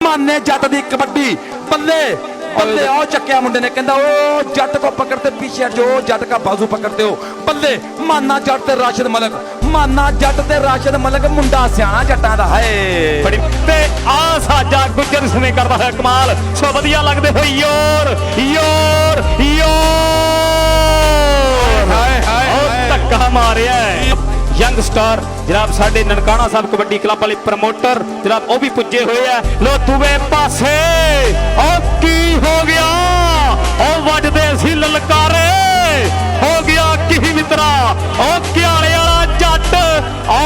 माने जट दी कबड्डी बल्ले बल्ले आओ चक्या मुंडे ने कहंदा ओ जट को पकड़ते पीछे हट जाओ, जट का बाजू पकड़ते हो बल्ले। माना जट ते राशिद मलक, माना जट ते राशिद मलक, मुंडा सियाणा जट्टां दा है बड़ी ते आ साजा गुजर इसने करदा है कमाल। सो वधिया लगदे हो योर योर योर धक्का मारिया यंग स्टार जनाब साडे ननकाना साहब कबड्डी क्लब वाले प्रमोटर जनाब वो भी पुजे हुए हैं। लो दूवे पासे ओ की हो गया ओ वजदे सी ललकारे हो गया की मित्रा ओ क्याले वाला जट ओ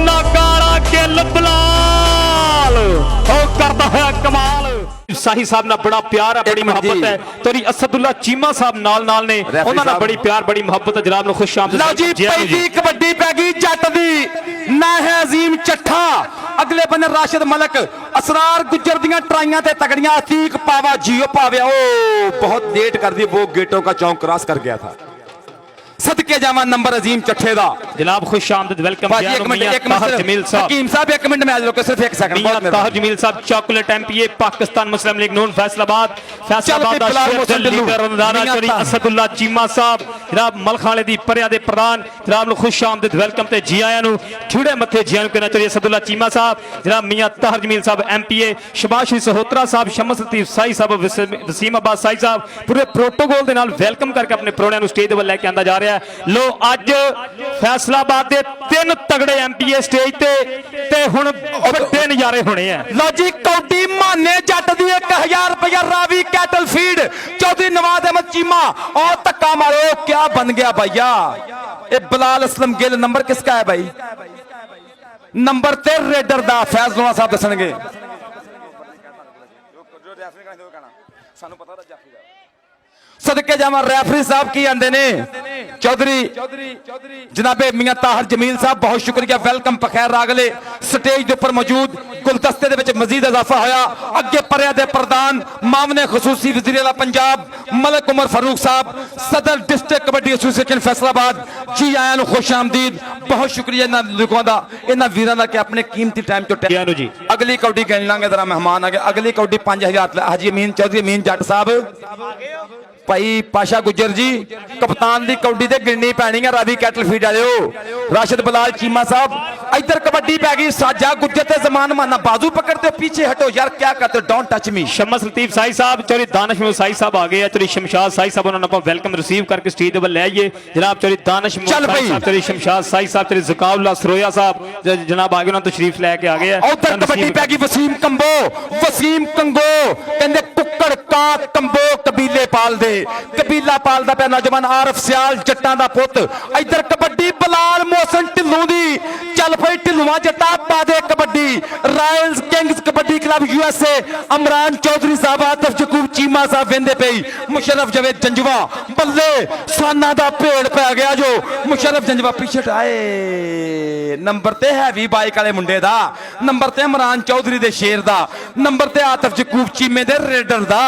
नागाला गिल बलाल ओ करदा है कमाल। शाही साहब ना बड़ा प्यार है, बड़ी मोहब्बत है। तोरी असदुल्ला चीमा साहब नाल नाल ने उन्हां नाल बड़ी प्यार बड़ी मोहब्बत है। जनाब नु खुश आमदीद। लो जी पहली कबड्डी पै गई जट दी ना है अजीम चट्ठा, अगले बने राशिद मलक, असरार गुज्जर दियां ट्राइयां ते तगड़ियां, अतीक पावा जियो पावे ओ बहुत लेट कर दी, वो गेटों का चौक क्रॉस कर गया था। सदके जावा नंबर अजीम चट्ठे दा जनाब खुश आमदीद वेलकम। एक मिनट जमील साहब, हकीम साहब एक मिनट में आ जाओ, सिर्फ एक सेकंड। ताहिर जमील साहब चॉकलेट एमपीए पाकिस्तान मुस्लिम लीग नून फैसलाबाद फैसलाबाद दा लीडर रमजाना चोरी असदुल्ला चीमा साहब जनाब मलखाने दी परिया दे प्रधान जनाब नु खुश आमदीद वेलकम ते जी आयां नु ठुड़े मथे जी आयां नु कहना चोरी असदुल्ला चीमा साहब जनाब मियां ताहिर जमील साहब एमपीए शबाश सहोत्रा साहब शमस लतीफ साई साहब वसीम अब्बास साई साहब पूरे प्रोटोकॉल दे नाल वेलकम करके अपने प्रोणियां नु स्टेज दे वल लेके आंदा जा रहा है। लो अज फैसलाबाद दे 3 तगड़े एमपीए स्टेज ते हुण बड़े नजारे होने हैं। लो जी कौडी माने जट दी 1000 रुपया रावी कैटल फीड चौधरी नवाज अहमद चीमा और धक्का मारो क्या बन गया भैया। ये बिलाल असलम गिल नंबर किसका है भाई? नंबर ते रेडर दा फैज लोना साहब दसणगे। सदके जावा रेफरी साहब की आंदे ने चौधरी जनाबे मियां ताहिर जमील साहब बहुत शुक्रिया वेलकम पखैर रागले स्टेज के उपर मौजूद गुलदस्ते दे विच मजीद इजाफा होया। अगे परिया दे प्रधान मामले खसूसी वजीर आला पंजाब मलक उमर फारूक साहब सदर डिस्ट्रिक्ट कबड्डी एसोसिएशन फैसलाबाद जी आया नु खुश आमदीद बहुत शुक्रिया इन्हां लोगों दा इन्हां वीरां दा कि अपने कीमती टाइम चो जी। अगली कौडी गिन लांगे जरा मेहमान आ गए। अगली कौडी 5000 हाजी अमीन चौधरी अमीन जट साहब भाई पाशा गुज्जर जी कप्तान दी कौडी ते गिननी पैनी है रावी कैटल फीड वाले राशिद बलाल चीमा साहब। इधर कबड्डी पै गई साजा गुज्जर ते जमान माना बाजू पकड़ते पीछे हटो यार क्या करते हो don't touch me. Shams Latif Sai साहब चौरी दानिश साई साहब आ गए चौरी शमशाद साई साहब उन्होंने आप वेलकम रिसीव करके स्टेज पर ले आइए जनाब। चौरी दानिश चौरी शमशाद साई साहब चौरी जकाउल्ला सरोया साहब जनाब आ गए उन्होंने तशरीफ लेके आ गए। उधर कबड्डी पै गई वसीम कंबो कहंदे कुक्कड़ का कंबो कबीले पाल दे कबीला पालदा पे नौजवान आरफ सियाल जट्टां दा पुत। इधर कबड्डी बिलाल मोहसन ढिल्लों दी चल पई ढिल्लुआ जट्टा पा दे kabaddi royals kings kabaddi club USA Amran Chaudhry साहब आतिफ जकूब चीमा साहब वेंदे पई मुशर्रफ जवेद जंजवा बल्ले साना दा भेड़ पै गया जो मुशर्रफ जंजवा पीछे आए। नंबर ते हैवी बाइक वाले मुंडे दा नंबर ते अमरान चौधरी दे शेर दा नंबर ते आतिफ जकूब चीमे दे रेडर दा।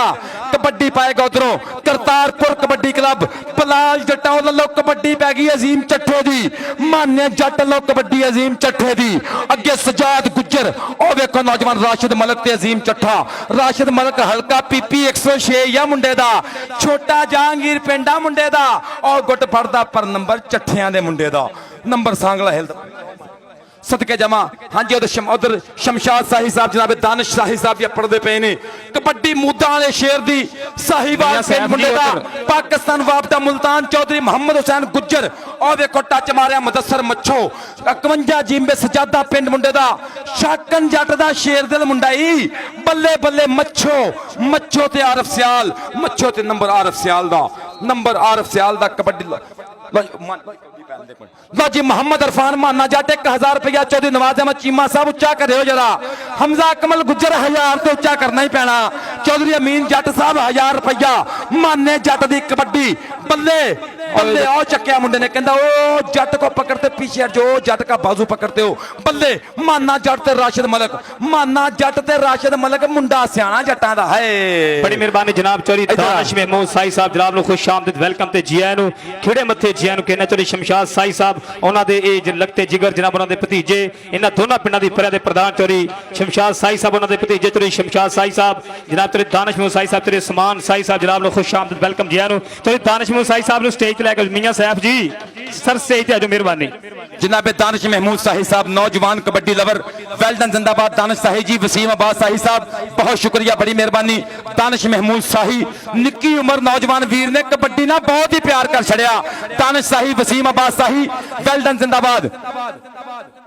कबड्डी पाएगा उधरों करतारपुर कबड्डी क्लब बलाल जट्टा लो कबड्डी पै गई अजीम चट्ठे दी माने जट लो कबड्डी अजीम चट्ठे दी। अगे सजाद गुज्जर और वेखो नौजवान राशिद मलक ते अजीम चट्ठा। राशिद मलक हल्का पीपी 106 या मुंडे दा छोटा जहांगीर पिंडा मुंडे दा और गुट फड़दा पर नंबर चट्ठियां दे मुंडे दा नंबर सांगला हिल सदके जमा। हाँ जी उधर शमशाद साही साहब जनाबे दानिश साही साहब या पढ़ते पे ने कबड्डी मूदा वाले शेर दी साहिवाल मुंडे दा पाकिस्तान वापदा मुल्तान चौधरी मोहम्मद हुसैन गुज्जर और देखो टच मारिया मुदस्सर मच्छो 51 जिम्बे सजादा पिंड मुंडे दा शाकन जट दा शेर दिल मुंडाई बल्ले बल्ले मच्छो ते आरफ सियाल मच्छो ते नंबर आरफ सियाल दा कबड्डी लो जी मोहम्मद इरफान माना जट 1000 रुपया चौधरी नवाज अहमद चीमा साहब उच्चा कर जरा। हमजा कमल गुज्जर 1000 तो उच्चा करना ही पैना। चौधरी अमीन जट साहब 1000 रुपया माने जट दी कबड्डी बल्ले बल्ले आओ चक्या मुंडे ने कहता ओ जट को पकड़ते पीछे हट जो जट का बाजू पकड़ते हो बल्ले माना जट ते राशिद मलक माना जट ते राशिद मलक मुंडा सियाना जट्टां दा है बड़ी मेहरबानी जनाब चौधरी दानिश महमूद साई साहब जनाब ਨੂੰ ਖੁਸ਼ ਆਮਦੀਦ ਵੈਲਕਮ ਤੇ ਜੀ ਆਇਆਂ ਨੂੰ ਖੇੜੇ ਮੱਥੇ ਜੀ ਆਇਆਂ ਨੂੰ ਕਹਿੰਦੇ ਚੌਧਰੀ ਸ਼ਮਸ਼ਾਦ ਸਾਈ ਸਾਹਿਬ ਉਹਨਾਂ ਦੇ ਇਹ ਲਗਤੇ ਜਿਗਰ ਜਨਾਬ ਉਹਨਾਂ ਦੇ ਭਤੀਜੇ ਇਹਨਾਂ ਦੋਨਾਂ ਪਿੰਡਾਂ ਦੀ ਪਰਿਆ ਦੇ ਪ੍ਰਧਾਨ ਚੌਧਰੀ ਸ਼ਮਸ਼ਾਦ ਸਾਈ ਸਾਹਿਬ ਉਹਨਾਂ ਦੇ ਭਤੀਜੇ ਚੌਧਰੀ ਸ਼ਮਸ਼ਾਦ ਸਾਈ ਸਾਹਿਬ ਜਨਾਬ ਚੌਧਰੀ ਦਾनिश महमूद ਸਾਈ ਸਾਹਿਬ ਚੌਧਰੀ ਸਮਾਨ ਸਾਈ ਸਾਹਿਬ ਜਨਾਬ ਨੂੰ ਖੁਸ਼ ਆਮਦੀਦ ਵੈਲਕਮ ਜੀ ਆਇਆਂ ਨੂੰ ਚੌਧਰੀ ਦਾनिश महमूद ਸਾਈ ਸਾਹਿਬ ਨੂੰ ਸਟੇਜ ਤੇ ਲੈ ਕੇ ਮੀਆਂ ਸਾਹਿਬ ਜੀ ਸਰ ਸਟੇਜ ਤੇ ਆਜੋ ਮਿਹਰਬਾਨੀ जनाब दानिश महमूद साहिब साहब नौजवान कबड्डी लवर वेल्डन जिंदाबाद दानिश साहिब जी वसीम अब्बास साहिब साहब बहुत शुक्रिया बड़ी मेहरबानी दानिश महमूद साहिब निक्की उम्र नौजवान वीर ने कबड्डी ना बहुत ही प्यार कर छड़िया दानिश साहिब वसीम अब्बास साहिब वेल्डन जिंदाबाद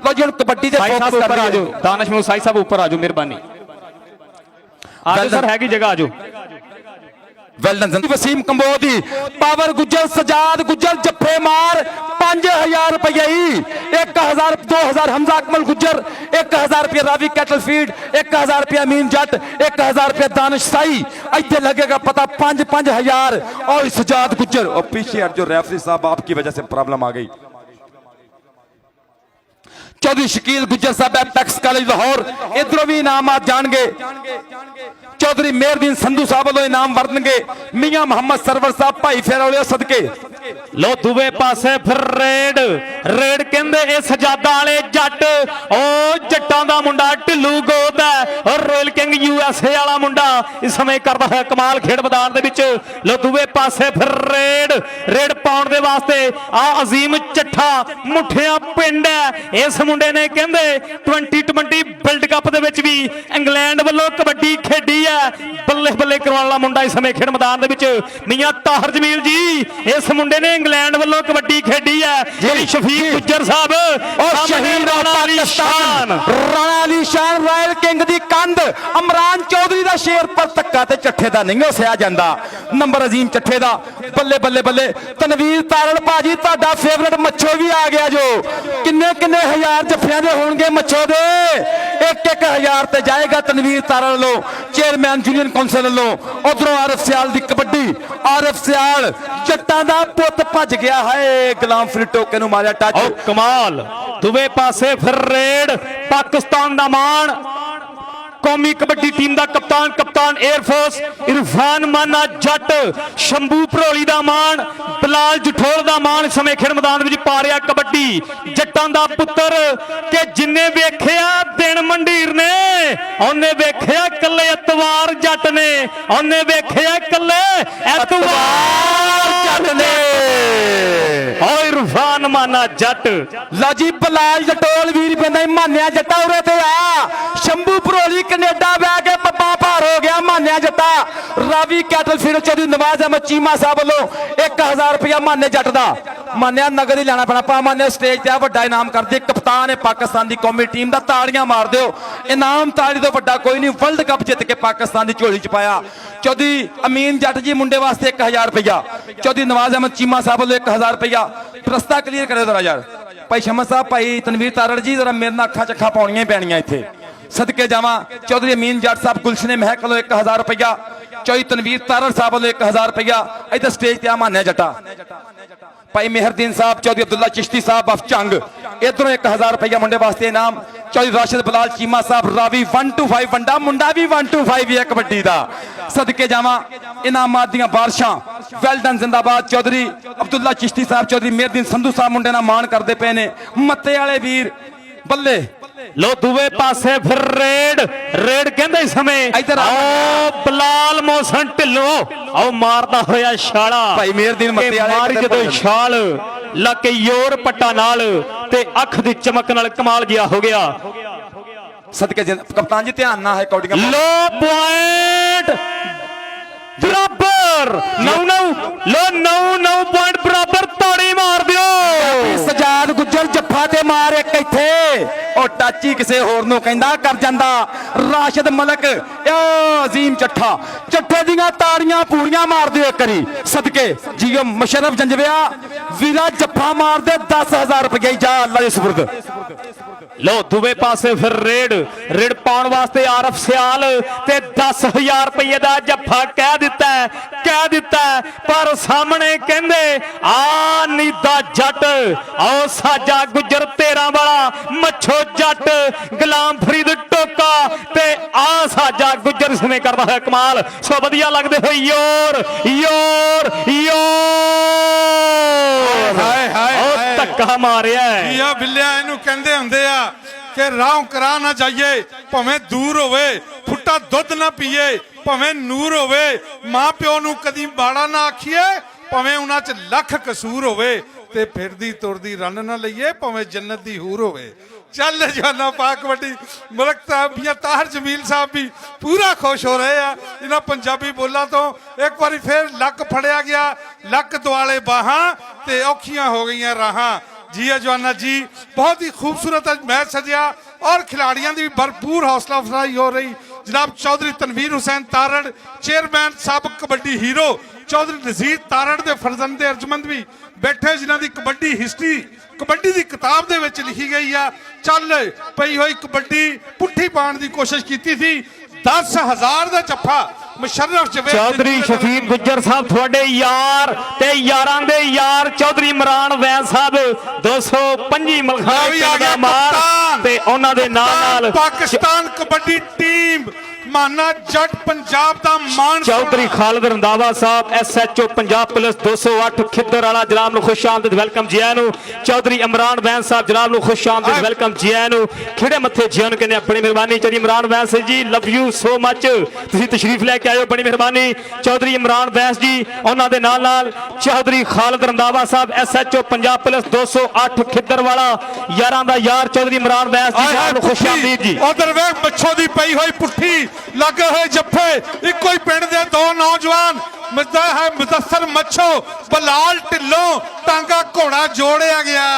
लो जी कबड्डी दे साई साहब फोकस ऊपर कर आजो दानिश महमूद साई साहब ऊपर आजो मेहरबानी आजो सर हैगी जगह आजो वेल्डन वसीम कंबोदी पावर गुज्जर सजाद गुज्जर जफ्फे मार 5000 रुपये 1000 2000 हमजा अकमल गुज्जर 1000 रुपये रावी कैटल फीड 1000 रुपये अमीन जट 1000 रुपये दानिश साई इतने लगेगा पता 5-5000 और सजाद गुज्जर और पीछे हट जो रेफरी साहब आपकी वजह से प्रॉब्लम आ गई चौधरी शकील गुज्जर साहब एपेक्स कॉलेज लाहौर इधरों भी इनाम आप जाएंगे चौधरी मेहरदीन संधू साहब वालों इनाम वरतणगे मियां मोहम्मद सरवर साहब भाई फेरोले सदके लो दूवे पासे फिर रेड रेड कहंदे ए सजादा वाले जट ओ जट्टां दा मुंडा ढिल्लू गोद है और रॉयल किंग यूएसए वाला मुंडा इस समय करदा है कमाल खेड मैदान दे विच लो दूवे पासे फिर रेड रेड पाउण दे वास्ते आ अजीम चट्ठा मुठिया पिंड है इस मुंडे ने कहंदे 2020 वर्ल्ड कप दे विच भी इंग्लैंड वालों कबड्डी खेडी है बल्ले बल्ले करवाण वाला मुंडा इस समय खेड मैदान दे विच मियां ताहर जमील जी इस मुंडे ने इंग्लैंड वालों कबड्डी खेडी है जी शफीक गुज्जर साहब और शहीद राणा अली शान रॉयल किंग दी कंध इमरान चौधरी दा शेर पर धक्का ते चट्ठे दा नहीं होसिया जांदा नंबर अजीम चट्ठे दा बल्ले बल्ले बल्ले तनवीर तारड़ भाजी ਤੁਹਾਡਾ फेवरेट मच्छो भी आ गया जो किन्ने किन्ने हजार जफ्फियां दे होणगे मच्छो दे 1-1000 ते जाएगा तनवीर तारड़ लो चेयरमैन यूनियन काउंसिल लो उधरों आरफ सियाल दी कबड्डी आरफ सियाल जट्टां दा पुੱਤ ਭੱਜ ਗਿਆ ਹੈ ਗੁਲਾਮ ਫਰੀ ਟੋਕੇ ਨੂੰ ਮਾਰਿਆ ਟੱਚ ਓ ਕਮਾਲ ਦੁਵੇ ਪਾਸੇ ਫਿਰ ਰੇਡ ਪਾਕਿਸਤਾਨ ਦਾ ਮਾਣ कौमी कबड्डी टीम का कप्तान कप्तान एयरफोर्स इरफान माना जट शंभू भरोली का मान बिलाल जठोल का मान समय खेड मैदान में पा रहा कबड्डी जट्टां दा पुत्र के जिन्ने वेखिया दिन मंडीर ने उन्हें वेखिया कल्ले एतवार जट ने उन्हें वेखिया कल्ले एतवार जट ने और इरफान माना जट लाजी बिलाल जठोल वीर पैंदा मानिया जट्टा उरे ते आ शंभू भरोली कनेडा बह के पप्पा भार हो गया मानिया जट्टा रावी कैटल फीड चौधरी नवाज अहमद चीमा साहब वालों 1000 रुपया माने जट दा मानिया नगद ही लेना पैना पा मानिया स्टेज ते वड्डा इनाम कर दे कप्तान है पाकिस्तान की कौमी टीम दा ताड़ियां मार दिओ इनाम ताड़ी तो वड्डा कोई नहीं वर्ल्ड कप जित के पाकिस्तान की झोली च पाया चौधरी अमीन जट जी मुंडे वास्ते 1000 रुपया चौधरी नवाज अहमद चीमा साहब वालों 1000 रुपया रस्ता क्लीयर करे जरा यार भाई शमद साहब भाई तनवीर तारड़ जी जरा मेरे नाल अखा चखा पाउणियां पैणियां इत्थे सदके जावा चौधरी अमीन जट साहब गुलशने महक वालों 1000 रुपया चौधरी तनवीर तारड़ साहब वालों 1000 रुपया इधर स्टेज ते आ मानिया जट्टा भाई मेहरदीन साहब चौधरी अब्दुल्ला चिश्ती साहब अफ चंग इधरों 1000 रुपया मुंडे वास्ते इनाम चौधरी राशिद बिलाल चीमा साहब रावी 125 वंडा मुंडा भी 125 ही है कबड्डी दा सदके जावा इनामात दियां बारिशां वेल्डन जिंदाबाद चौधरी अब्दुल्ला चिश्ती साहब चौधरी मेहरदीन संधू साहब मुंडे नाल मान करते पे ने मत्ते वाले वीर बल्ले लो दुवे पासे फिर रेड रेड कहंदे समय इधर आओ बिलाल मोहसन ढिल्लो आओ मारदा होया छाला भाई मेहरदीन मत्ते वाले मारी जदों छाल लके योर पट्टा नाल ते अख दी चमक नाल कमाल जिया हो गया सदके कप्तान जी ध्यान ना है कौडियां लो पॉइंट बराबर 9-9 लो 9-9 पॉइंट बराबर ताड़ी मार दियो सजाद गुज्जर जफ्फा ते मार एक इत्थे ओ ਟਾਚੀ ਕਿਸੇ ਹੋਰ ਨੂੰ ਕਹਿੰਦਾ ਕਰ ਜਾਂਦਾ ਰਾਸ਼ਿਦ ਮਲਕ ਅਜ਼ੀਮ ਚੱਠਾ ਚੱਠੇ ਦੀਆਂ ਤਾੜੀਆਂ ਪੂਰੀਆਂ ਮਾਰ ਦਿਓ ਇੱਕ ਵਾਰੀ ਸਦਕੇ ਜੀਓ ਮੁਸ਼ਰਫ ਜੰਜਵਿਆ ਵੀਰਾ ਜੱਫਾ ਮਾਰ ਦੇ 10000 ਰੁਪਏ ਜਾ ਅੱਲਾ ਦੇ ਸੁਪਰਦ ਲੋ ਦੂਵੇ ਪਾਸੇ ਫਿਰ ਰੇਡ ਪਾਉਣ ਵਾਸਤੇ ਆਰਫ ਸਿਆਲ ਤੇ 10000 ਰੁਪਏ ਦਾ ਜੱਫਾ ਕਹਿ ਦਿੱਤਾ ਪਰ ਸਾਹਮਣੇ ਕਹਿੰਦੇ ਆ ਨੀਦਾ ਜੱਟ ਆਓ ਸਾਜਾ ਗੁੱਜਰ 13 ਵਾਲਾ ਮੱਛੋ ਜੱਟ ਗੁਲਾਮ ਫਰੀਦ ਟੋਕਾ ਤੇ ਆ ਸਾਜਾ ਗੁੱਜਰ ਸਮੇਂ ਕਰਦਾ ਹੋਇਆ ਕਮਾਲ ਸੋ ਵਧੀਆ ਲੱਗਦੇ ਹੋਏ ਯੋਰ ਹਾਏ ਹਾਏ ਧੱਕਾ ਮਾਰਿਆ ਆ ਬਿੱਲਿਆ ਇਹਨੂੰ ਕਹਿੰਦੇ ਹੁੰਦੇ ਆ ਕਿ ਰਾਹ ਕਰਾ ਨਾ ਜਾਈਏ ਭਾਵੇਂ ਦੂਰ ਹੋਵੇ ਫੁੱਟਾ ਦੁੱਧ ਨਾ ਪੀਏ ਭਾਵੇਂ ਨੂਰ ਹੋਵੇ ਮਾਂ ਪਿਓ ਨੂੰ ਕਦੀ ਬਾੜਾ ਨਾ ਆਖੀਏ ਭਾਵੇਂ ਉਹਨਾਂ 'ਚ ਲੱਖ ਕਸੂਰ ਹੋਵੇ ਤੇ ਫਿਰਦੀ ਤੁਰਦੀ ਰੰਨ ਨਾ ਲਈਏ ਭਾਵੇਂ ਜੰਨਤ ਦੀ ਹੂਰ ਹੋਵੇ ਚੱਲ ਜਾਨਾ ਪਾਕ ਕਬੱਡੀ ਮਲਕ ਸਾਹਿਬ ਜਾਂ ਤਾਹਰ ਜਮੀਲ ਸਾਹਿਬ ਵੀ ਪੂਰਾ ਖੁਸ਼ ਹੋ ਰਹੇ ਆ ਇਹਨਾਂ ਪੰਜਾਬੀ ਬੋਲਾਂ ਤੋਂ ਇੱਕ ਵਾਰੀ ਫੇਰ ਲੱਕ ਫੜਿਆ ਗਿਆ ਲੱਕ ਦੁਆਲੇ ਬਾਹਾਂ ਤੇ ਔਖੀਆਂ ਹੋ ਗਈਆਂ ਰਾਹਾਂ जी जवाना जी बहुत ही खूबसूरत मैच सजिया और खिलाड़ियों की भरपूर हौसला अफजाई हो रही जनाब चौधरी तनवीर हुसैन तारड़ चेयरमैन साबिक कबड्डी हीरो चौधरी नज़ीर तारड़ के फरजंदे अर्जमंद भी बैठे जिन्हों की कबड्डी हिस्टरी कबड्डी की किताब के विच लिखी गई है चल पई हुई कबड्डी पुट्ठी पाने की कोशिश की थी 10,000 का जफ्फा मुशर्रफ चौधरी शफीक गुज्जर साहब थोड़े यार ते यारां दे यार चौधरी इमरान वैद साहब 225 मलखा दा मार ते उन्हां दे नाल पाकिस्तान कबड्डी टीम माना जट पंजाब दा मान चौधरी खालिद रंधावा साहब SHO पंजाब पुलिस 208 खिद्दर वाला जनाब नु खुश आमदीद वेलकम जी आनू चौधरी इमरान वैद साहब जनाब नु खुश आमदीद वेलकम जी आनू खिड़े मथे जी आनू कहने अपनी मेहरबानी चौधरी इमरान वैद साहब जी लव यू सो मच तुसी तशरीफ लेके आयो बड़ी मेहरबानी चौधरी इमरान वैद जी उन्हां दे नाल चौधरी खालिद रंधावा साहब SHO पंजाब पुलिस 208 खिद्दर वाला यारां दा यार चौधरी इमरान वैद जी जनाब नु खुश आमदीद जी उधर वेख मच्छो दी पई होई पुट्ठी लगे हुए जफ्फे इको ही पिंड दे दो नौजवान है मुदस्सर मच्छो बलाल ढिल्लों टांगा घोड़ा जोड़िया गया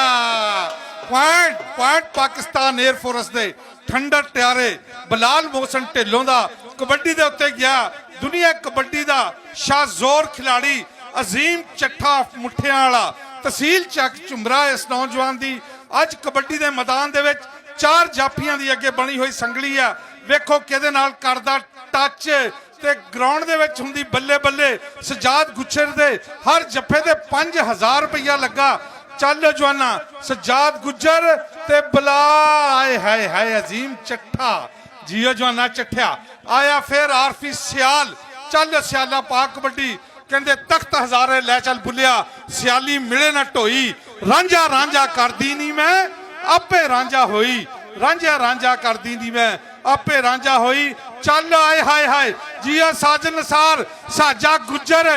पॉइंट पाकिस्तान एयरफोर्स दे ठंडर ट्यारे बलाल मोहसन ढिल्लों दा कबड्डी दे उत्ते गया दुनिया कबड्डी दा शाहजोर खिलाड़ी अजीम चट्ठा मुठियां वाला तहसील चक झुमरा इस नौजवान दी अज कबड्डी दे मैदान दे विच 4 जाफियां दी अगे बनी हुई संगली है वेखो किहदे नाल करदा टच ते ग्राउंड दे विच हुंदी बल्ले बल्ले सजाद गुच्छर दे हर जफ्फे दे 5000 रुपया लगा चल जवाना सजाद गुज्जर ते बला आए हाय हाय अजीम चट्ठा जियो जवाना चट्ठिया आया फिर आरफी सियाल चल सियाला पा कबड्डी कहंदे तख्त हजारे लै चल बुलिया सियाली मिले ना ढोई रांझा रांझा करदी नहीं मैं आपे रांझा होई रांझा करदी नहीं मैं आपे रांझा होई चल आए हाय हाय जिया साजन सार साजा गुज्जर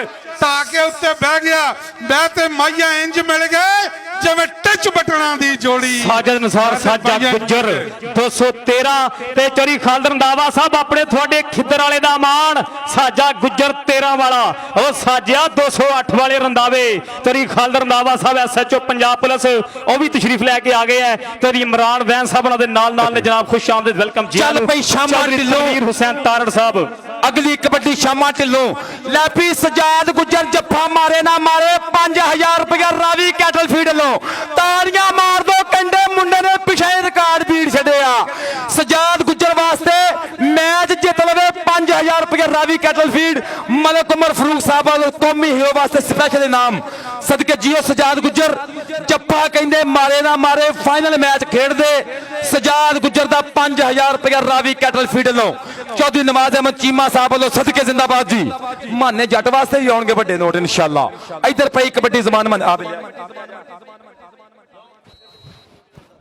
टाके उत्ते बह गया मैं ते माइया इंज मिल गए जिवें टच बटना दी जोड़ी साजन सार साजा गुज्जर 213 ते चौधरी खालिद रंधावा साहब अपने थोड़े खिद्दर वाले दा मान साजा गुज्जर 13 वाला ओ साजिया 208 वाले रंधावे चौधरी खालिद रंधावा साहब SHO पंजाब पुलिस ओ भी तशरीफ लेके आ गए है चौधरी इमरान वैद साहब उन्हां दे नाल ने जनाब खुश आमदीद वेलकम जी चल भाई शामा ढिल्लों हुसैन तारड़ साहब अगली कबड्डी शामा ढिल्लों लैपी सजाद गुज्जर जफ्फा मारे ना मारे 5000 रुपया रावी कैटल फीड लो तालियां मार दो कंडे मुंडे ने पिछे रिकॉर्ड बीड़ छड़िया सजाद गुज्जर वास्ते मैच जित लवे 5000 रुपया रावी कैटल फीड मलिक उमर फरूक साहब कौमी हीरो वास्ते स्पेशल इनाम सदके जियो सजाद गुज्जर जफ्फा कहंदे मारे ना मारे फाइनल मैच खेड दे सजाद गुज्जर दा 5000 रुपया रावी कैटल फीड लो चौधरी नवाज अहमद चीमा साहब वालों सदके जिंदाबाद जी माने जट वास्ते भी आउणगे बड़े नोट इंशाअल्लाह इधर पई कबड्डी जमान मन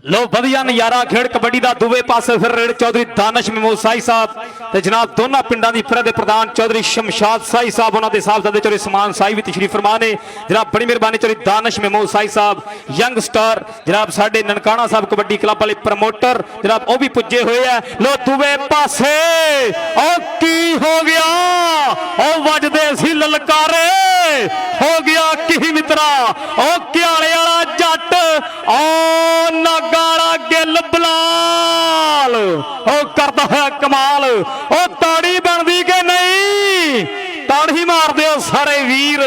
लो वधिया नजारा खेड़ कबड्डी दा दूवे पासे फिर रेड चौधरी दानिश महमूद साही साहब ते जनाब दोनों पिंडां दी फिर दे प्रधान चौधरी शमशाद साही साहब उन्हां दे साहबजादे चौधरी उस्मान साही भी तशरीफ फरमा ने जनाब बड़ी मेहरबानी चौधरी दानिश महमूद साही साहब यंग स्टार जनाब साडे ननकाना साहब कबड्डी क्लब वाले प्रमोटर जनाब ओ भी पुजे हुए है लो दूवे पासे ओ की हो गया ओ वजदे सी ललकारे हो गया की मित्रा ओ क्याले वाला जट ओ नागाला गिल बला ਉਹ ਕਰਦਾ ਹੋਇਆ ਕਮਾਲ, ਉਹ ਤਾੜੀ ਬਣਦੀ ਕਿ ਨਹੀਂ? ਤਾੜੀ ਮਾਰਦੇ ਹੋ ਸਾਰੇ ਵੀਰ।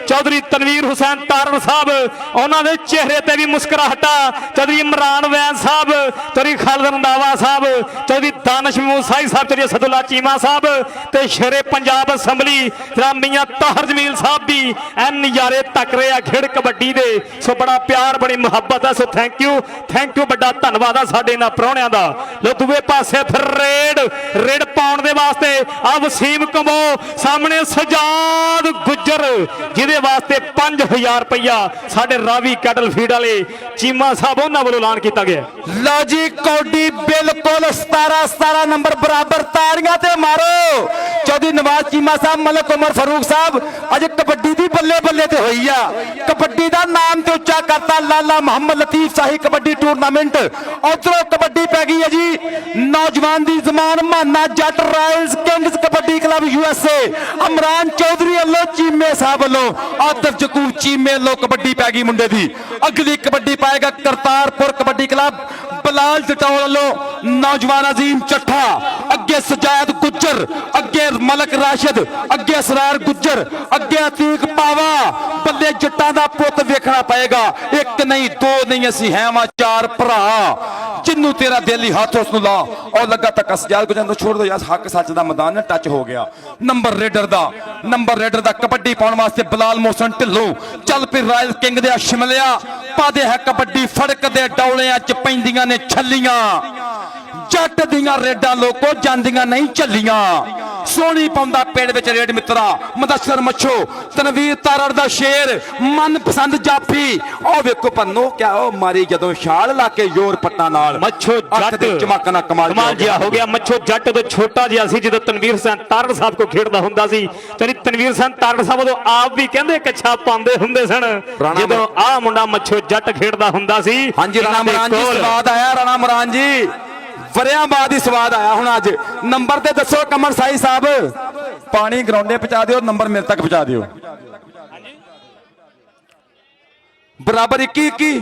ਚੌਧਰੀ ਤਨਵੀਰ ਹੁਸੈਨ ਤਾਰਨ ਸਾਹਿਬ, ਉਹਨਾਂ ਦੇ ਚਿਹਰੇ ਤੇ ਵੀ ਮੁਸਕਰਾਹਟਾ। ਚੌਧਰੀ ਇਮਰਾਨ ਵੈਨ ਸਾਹਿਬ, ਚੌਧਰੀ ਖਾਲਦ ਰੰਧਾਵਾ ਸਾਹਿਬ, ਚੌਧਰੀ ਦਾਨਿਸ਼ ਮੂਸਾਈ ਸਾਹਿਬ, ਚੌਧਰੀ ਅਸਦੁੱਲਾ ਚੀਮਾ ਸਾਹਿਬ ਤੇ ਸ਼ੇਰੇ ਪੰਜਾਬ ਅਸੈਂਬਲੀ ਜਨਾਬ ਮੀਆਂ ਤਾਹਰ ਜਮੀਲ ਸਾਹਿਬ ਵੀ ਐਨ ਨਜ਼ਾਰੇ ਤੱਕ ਰਹੇ ਆ ਖੇਡ ਕਬੱਡੀ ਦੇ। ਸੋ ਬੜਾ ਪਿਆਰ, ਬੜੀ ਮੁਹੱਬਤ ਹੈ। ਸੋ ਥੈਂਕ ਯੂ ਵੱਡਾ ਧੰਨਵਾਦ ਆ ਸਾਡੇ ਇਹਨਾਂ ਪ੍ਰਾਹੁਣਿਆਂ ਦਾ। ਲੋ ਦੂਏ ਪਾਸੇ ਫਿਰ ਰੇਡ ਪਾਉਣ ਦੇ ਵਾਸਤੇ ਆ ਵਸੀਮ ਕੰਬੋ ਸਾਹਮਣੇ ਸਜਾਦ ਗੁੱਜਰ, ਜਿਹਦੇ ਵਾਸਤੇ 5000 ਰੁਪਇਆ ਸਾਡੇ ਰਾਵੀ ਕੈਟਲ ਫੀਡ ਵਾਲੇ ਚੀਮਾ ਸਾਹਿਬ ਉਹਨਾਂ ਵੱਲੋਂ ਐਲਾਨ ਕੀਤਾ ਗਿਆ। ਲਓ ਜੀ ਕੌਡੀ ਬਿਲਕੁਲ 17 ਨੰਬਰ ਬਰਾਬਰ, ਤਾੜੀਆਂ ਤੇ ਮਾਰੋ। ਚੌਧਰੀ ਨਵਾਜ਼ ਚੀਮਾ ਸਾਹਿਬ, ਮਲਕ ਉਮਰ ਫਾਰੂਕ ਸਾਹਿਬ, ਅੱਜ ਕਬੱਡੀ ਦੀ ਬੱਲੇ ਬੱਲੇ ਤੇ ਹੋਈ ਆ। ਕਬੱਡੀ ਦਾ ਨਾਮ ਤੇ ਉੱਚਾ ਕਰਤਾ ਲਾਲਾ ਮੁਹੰਮਦ ਲਤੀਫ ਸ਼ਾਹੀ ਕਬੱਡੀ ਟੂਰਨਾਮੈਂਟ। ਉਧਰੋਂ ਕਬੱਡੀ ਪੈ ਗਈ ਹੈ ਜੀ ਨੌਜਵਾਨ ਦੀ ਜ਼ਮਾਨ ਮਾਨਾ Jatt royals kings kabaddi club USA। Imran Chaudhary ਵੱਲੋਂ ਚੀਮੇ ਸਾਹਿਬ ਵੱਲੋਂ ਆਦਰ ਜਕੂਬ ਚੀਮੇ ਵੱਲੋਂ ਕਬੱਡੀ ਪੈ ਗਈ ਮੁੰਡੇ ਦੀ। ਅਗਲੀ ਕਬੱਡੀ ਪਾਏਗਾ ਕਰਤਾਰਪੁਰ ਕਬੱਡੀ ਕਲੱਬ ਬਲਾਲ ਜਟੌਲ ਵੱਲੋਂ ਨੌਜਵਾਨ ਅਜ਼ੀਮ ਚੱਠਾ, ਅੱਗੇ ਸਜਾਦ ਗੁੱਜਰ, ਅੱਗੇ ਮਲਕ ਰਾਸ਼ਿਦ, ਅੱਗੇ ਅਸਰਾਰ ਗੁੱਜਰ, ਅੱਗੇ ਅਤੀਕ ਪਾਵਾ। ਬੱਲੇ ਜੱਟਾਂ ਦਾ ਪੁੱਤ ਵੇਖਣਾ ਪਏਗਾ। ਇੱਕ ਨਹੀਂ ਦੋ ਨਹੀਂ, ਅਸੀਂ ਹੈ ਵਾ ਚਾਰ ਭਰਾ। ਜਿੰਨੂੰ ਤੇਰਾ ਦਿਲ ਹੀ ਹੱਥ ਉਸ ਨੂੰ ਲਾ। ਔਰ ਲੱਗਾ ਤੱਕ ਸਜਾਦ ਗੁੱਜਰ ਨੂੰ ਛੋੜ ਦੋ ਯਾਰ, ਹੱਕ ਸੱਚ ਦਾ ਮੈਦਾਨ ਨੇ ਟੱਚ ਹੋ ਗਿਆ। ਨੰਬਰ ਰੇਡਰ ਦਾ ਕਬੱਡੀ ਪਾਉਣ ਵਾਸਤੇ ਬਲਾਲ ਮੋਹਸਨ ਢਿੱਲੋਂ ਚੱਲ ਪਈ ਰਾਇਲ ਕਿੰਗ ਦੇ ਸ਼ਿਮਲਿਆ। ਪਾਦੇ ਹੈ ਕਬੱਡੀ ਫੜਕ ਦੇ ਡੌਲਿਆਂ ਚ ਪੈਂਦੀਆਂ ਨੇ ਛੱਲੀਆਂ। ਜੱਟ ਦੀਆਂ ਰੇਡਾਂ ਲੋਕੋ ਜਾਂਦੀਆਂ ਨਹੀਂ ਝੱਲੀਆਂ। ਸੋਹਣੀ ਪਾਉਂਦਾ ਪੇੜ ਵਿੱਚ ਰੇਡ ਮਿੱਤਰਾ ਮੁਦੱਸਰ ਮੱਛੋ, ਤਨਵੀਰ ਤਾਰੜ ਦਾ ਸ਼ੇਰ, ਮਨਪਸੰਦ ਜਾਫੀ। ਉਹ ਵੇਖੋ ਪੰਨੋ ਕਿਆ ਉਹ ਮਾਰੀ ਜਦੋਂ ਛਾਲ ਲਾ ਕੇ ਜ਼ੋਰ ਪੱਟਾਂ ਨਾਲ। ਮੱਛੋ ਜੱਟ ਚਮਕਣਾ ਕਮਾਲ ਜਿਹਾ ਹੋ ਗਿਆ। ਮੱਛੋ ਜੱਟ ਤੋਂ ਛੋਟਾ ਜਿਹਾ ਸੀ ਜਦੋਂ ਤਨਵੀਰ ਹੁਸੈਨ ਤਾਰੜ ਸਾਹਿਬ ਕੋ ਖੇਡਦਾ ਹੁੰਦਾ ਸੀ। ਚੌਧਰੀ ਤਨਵੀਰ ਹੁਸੈਨ ਤਾਰੜ ਸਾਹਿਬ ਉਦੋਂ ਆਪ ਵੀ ਕਹਿੰਦੇ ਕੱਛਾ ਪਾਉਂਦੇ ਹੁੰਦੇ ਸਨ ਜਦੋਂ ਆਹ ਮੁੰਡਾ ਮੱਛੋ ਜੱਟ ਖੇਡਦਾ ਹੁੰਦਾ ਸੀ। ਹਾਂਜੀ ਰਾਣਾ ਮਰਾਨ ਜੀ, ਸਵਾਦ ਆਇਆ ਰਾਣਾ ਮਰਾਨ ਜੀ, ਵਰਿਆਂ ਬਾਅਦ ਹੀ ਸਵਾਦ ਆਇਆ। ਹੁਣ ਅੱਜ ਨੰਬਰ ਤੇ ਦੱਸੋ ਕਮਰ ਸਾਈ ਸਾਹਿਬ, ਪਾਣੀ ਗਰਾਉਂਡੇ ਪਹੁੰਚਾ ਦਿਓ, ਨੰਬਰ ਮੇਰੇ ਤੱਕ ਪਹੁੰਚਾ ਦਿਓ। ਬਰਾਬਰ 21